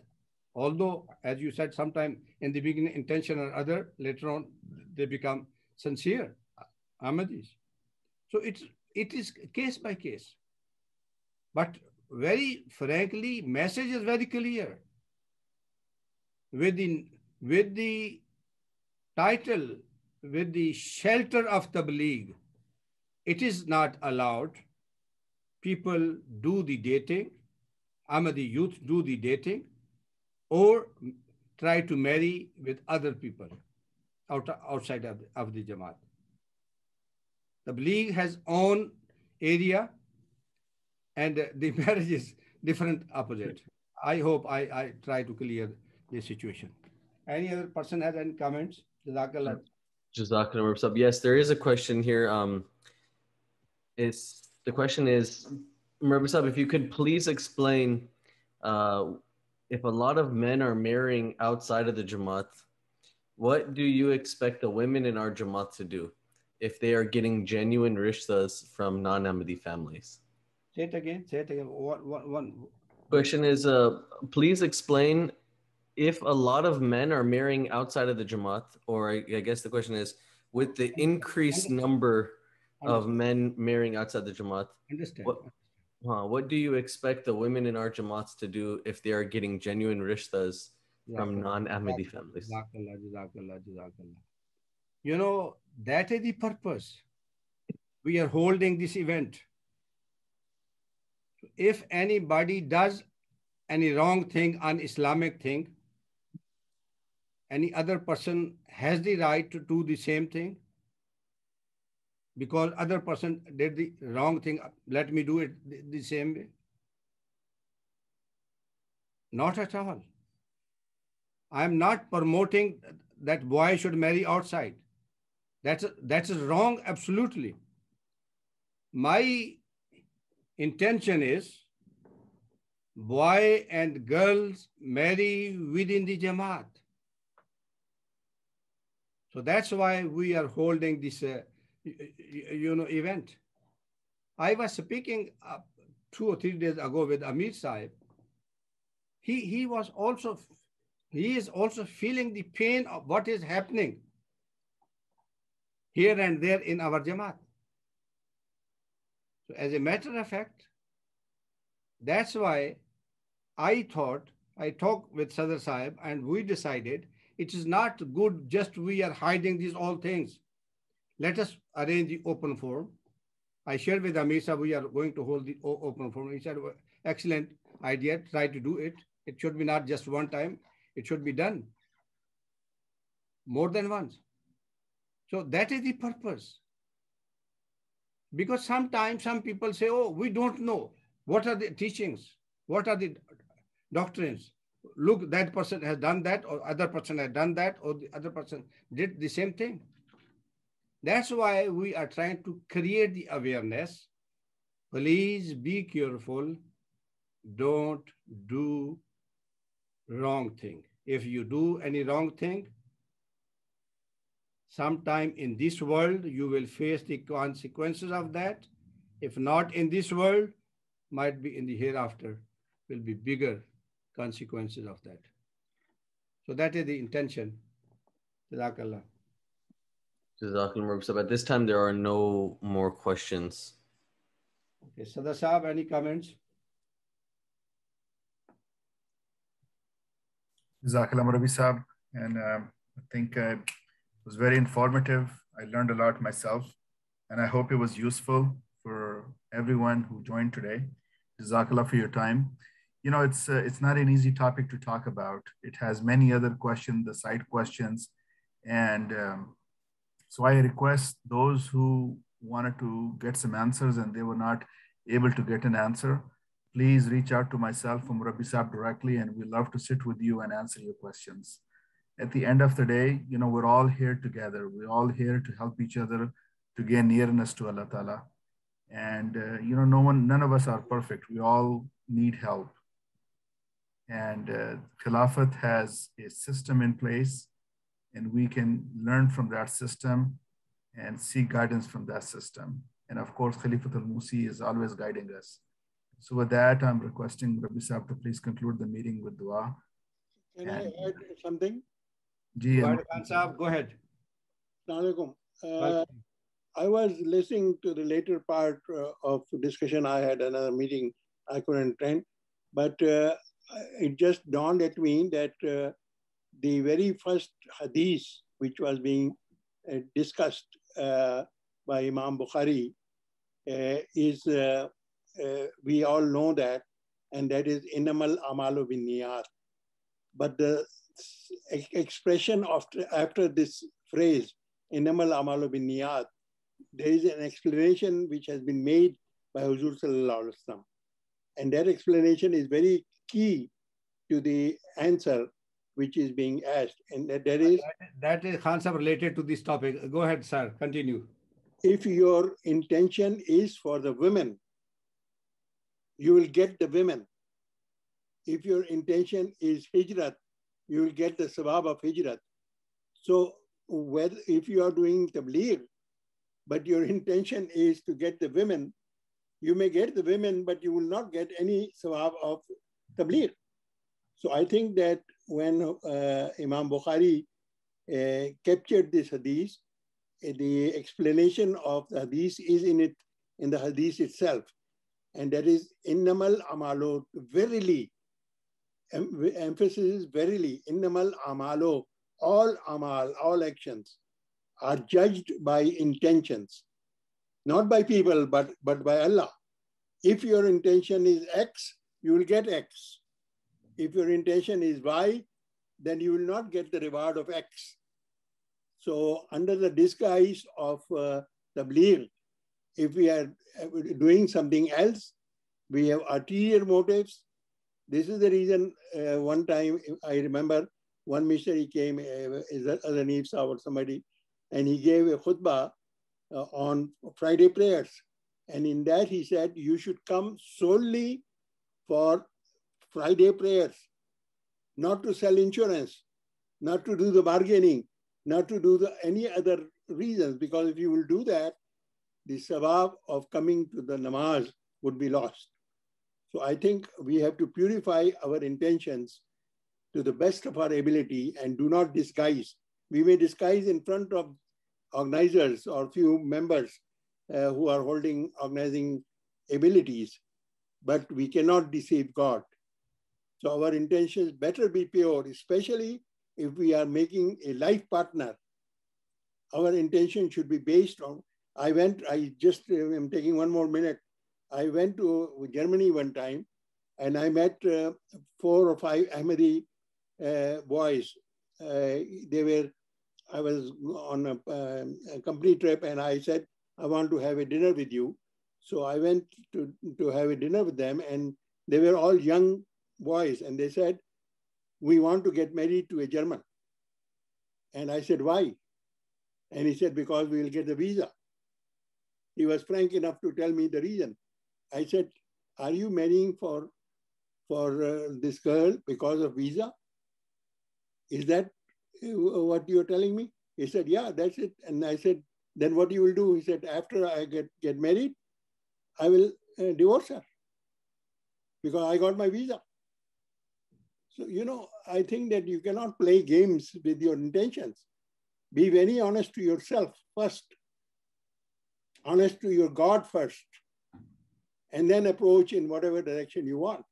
although, as you said, sometime in the beginning, intention or other, later on, they become sincere Ahmadis. So it is case by case. But very frankly, message is very clear. With the title, with the shelter of tabligh, it is not allowed. People do the dating, Ahmadi youth do the dating, or try to marry with other people outside of the Jama'at. Tabligh has own area, and the marriage is different opposite. I hope I try to clear the situation. Any other person has any comments? Jazakallah. Jazakallah. Yes, there is a question here. The question is, Murabbi, if you could please explain if a lot of men are marrying outside of the Jama'at, what do you expect the women in our Jama'at to do if they are getting genuine rishtas from non-Ahmadi families? Say it again. One. Question is, please explain if a lot of men are marrying outside of the Jama'at, or I guess the question is, with the increased number of men marrying outside the Jama'at, what do you expect the women in our Jama'ats to do if they are getting genuine rishtas from non-Ahmadi families? You know, that is the purpose. We are holding this event. If anybody does any wrong thing, un-Islamic thing, any other person has the right to do the same thing. Because other person did the wrong thing, let me do it the same way. Not at all. I'm not promoting that boy should marry outside. That's wrong, absolutely. My intention is boy and girls marry within the Jama'at. So that's why we are holding this event. I was speaking 2 or 3 days ago with Amir Sahib. He is also feeling the pain of what is happening here and there in our Jamaat. So as a matter of fact, That's why I talked with Sadr Sahib and we decided it is not good just we are hiding these all things. Let us arrange the open forum. I shared with Amisa, we are going to hold the open forum. He said, well, excellent idea, try to do it. It should be not just one time, it should be done more than once. So that is the purpose. Because sometimes some people say, oh, we don't know. What are the teachings? What are the doctrines? Look, that person has done that, or other person has done that, or the other person did the same thing. That's why we are trying to create the awareness. Please be careful. Don't do wrong thing. If you do any wrong thing, sometime in this world, you will face the consequences of that. If not in this world, might be in the hereafter, will be bigger consequences of that. So that is the intention. Jazakallah. Jazakallah. At this time, there are no more questions. Okay, Sadr Sahab, any comments? Jazakallah Murabi Sahab. And I think it was very informative. I learned a lot myself. And I hope it was useful for everyone who joined today. Jazakallah for your time. You know, it's not an easy topic to talk about. It has many other questions, the side questions. And so I request those who wanted to get some answers and they were not able to get an answer, please reach out to myself or Murabi Sahab directly, and we'd love to sit with you and answer your questions. At the end of the day, you know, we're all here together. We're all here to help each other to gain nearness to Allah Ta'ala. And, you know, none of us are perfect. We all need help. And Khilafat has a system in place, and we can learn from that system and seek guidance from that system. And of course, Khalifat al-Musi is always guiding us. So with that, I'm requesting Rabbi Sahab to please conclude the meeting with dua. Can I add something? Go ahead. I was listening to the later part of discussion. I had another meeting I couldn't attend, but it just dawned at me that the very first hadith which was being discussed by Imam Bukhari is, we all know that, and that is innamal amalu bin niyat. But the expression after this phrase, innamal amalu bin niyat, there is an explanation which has been made by Huzur Sallallahu Alaihi Wasallam. And that explanation is very key to the answer which is being asked. And that is... That is concept related to this topic. Go ahead, sir. Continue. If your intention is for the women, you will get the women. If your intention is hijrat, you will get the sawab of hijrat. So whether, if you are doing tabligh, but your intention is to get the women, you may get the women, but you will not get any sawab of tabligh. So I think that when Imam Bukhari captured this hadith, the explanation of the hadith is in the hadith itself. And that is innamal amalu, verily, emphasis is verily, innamal amalu, all amal, all actions are judged by intentions, not by people, but by Allah. If your intention is X, you will get X. If your intention is Y, then you will not get the reward of X. So under the disguise of tabligh, if we are doing something else, we have ulterior motives. This is the reason one time I remember one missionary came, Azanif Saab or somebody, and he gave a khutbah on Friday prayers. And in that he said, you should come solely for Friday prayers, not to sell insurance, not to do the bargaining, not to do any other reasons, because if you will do that, the sawab of coming to the namaz would be lost. So I think we have to purify our intentions to the best of our ability and do not disguise. We may disguise in front of organizers or few members who are holding organizing abilities. but we cannot deceive God. So our intentions better be pure, especially if we are making a life partner. Our intention should be based on, I just am taking one more minute. I went to Germany one time and I met 4 or 5 Ahmadi boys. I was on a company trip and I said, I want to have a dinner with you. So I went to have a dinner with them and they were all young boys and they said, we want to get married to a German. And I said, why? And he said, because we will get the visa. He was frank enough to tell me the reason. I said, are you marrying for this girl because of visa? Is that what you're telling me? He said, yeah, that's it. And I said, then what you will do? He said, after I get married, I will divorce her because I got my visa. So, you know, I think that you cannot play games with your intentions. Be very honest to yourself first, honest to your God first, and then approach in whatever direction you want.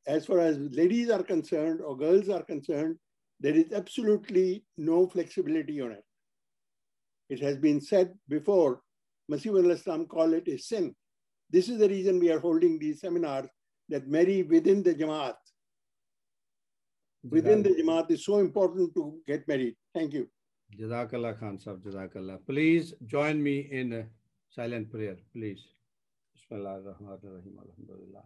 As far as ladies are concerned or girls are concerned, there is absolutely no flexibility on it. It has been said before, Masih al-Islam called it a sin. This is the reason we are holding these seminars, that marry within the Jama'at. Within the Jama'at is so important to get married. Thank you. Jazakallah Khan Sahib, Jazakallah. Please join me in a silent prayer, please. Bismillahir Rahmanir Rahim. Alhamdulillah.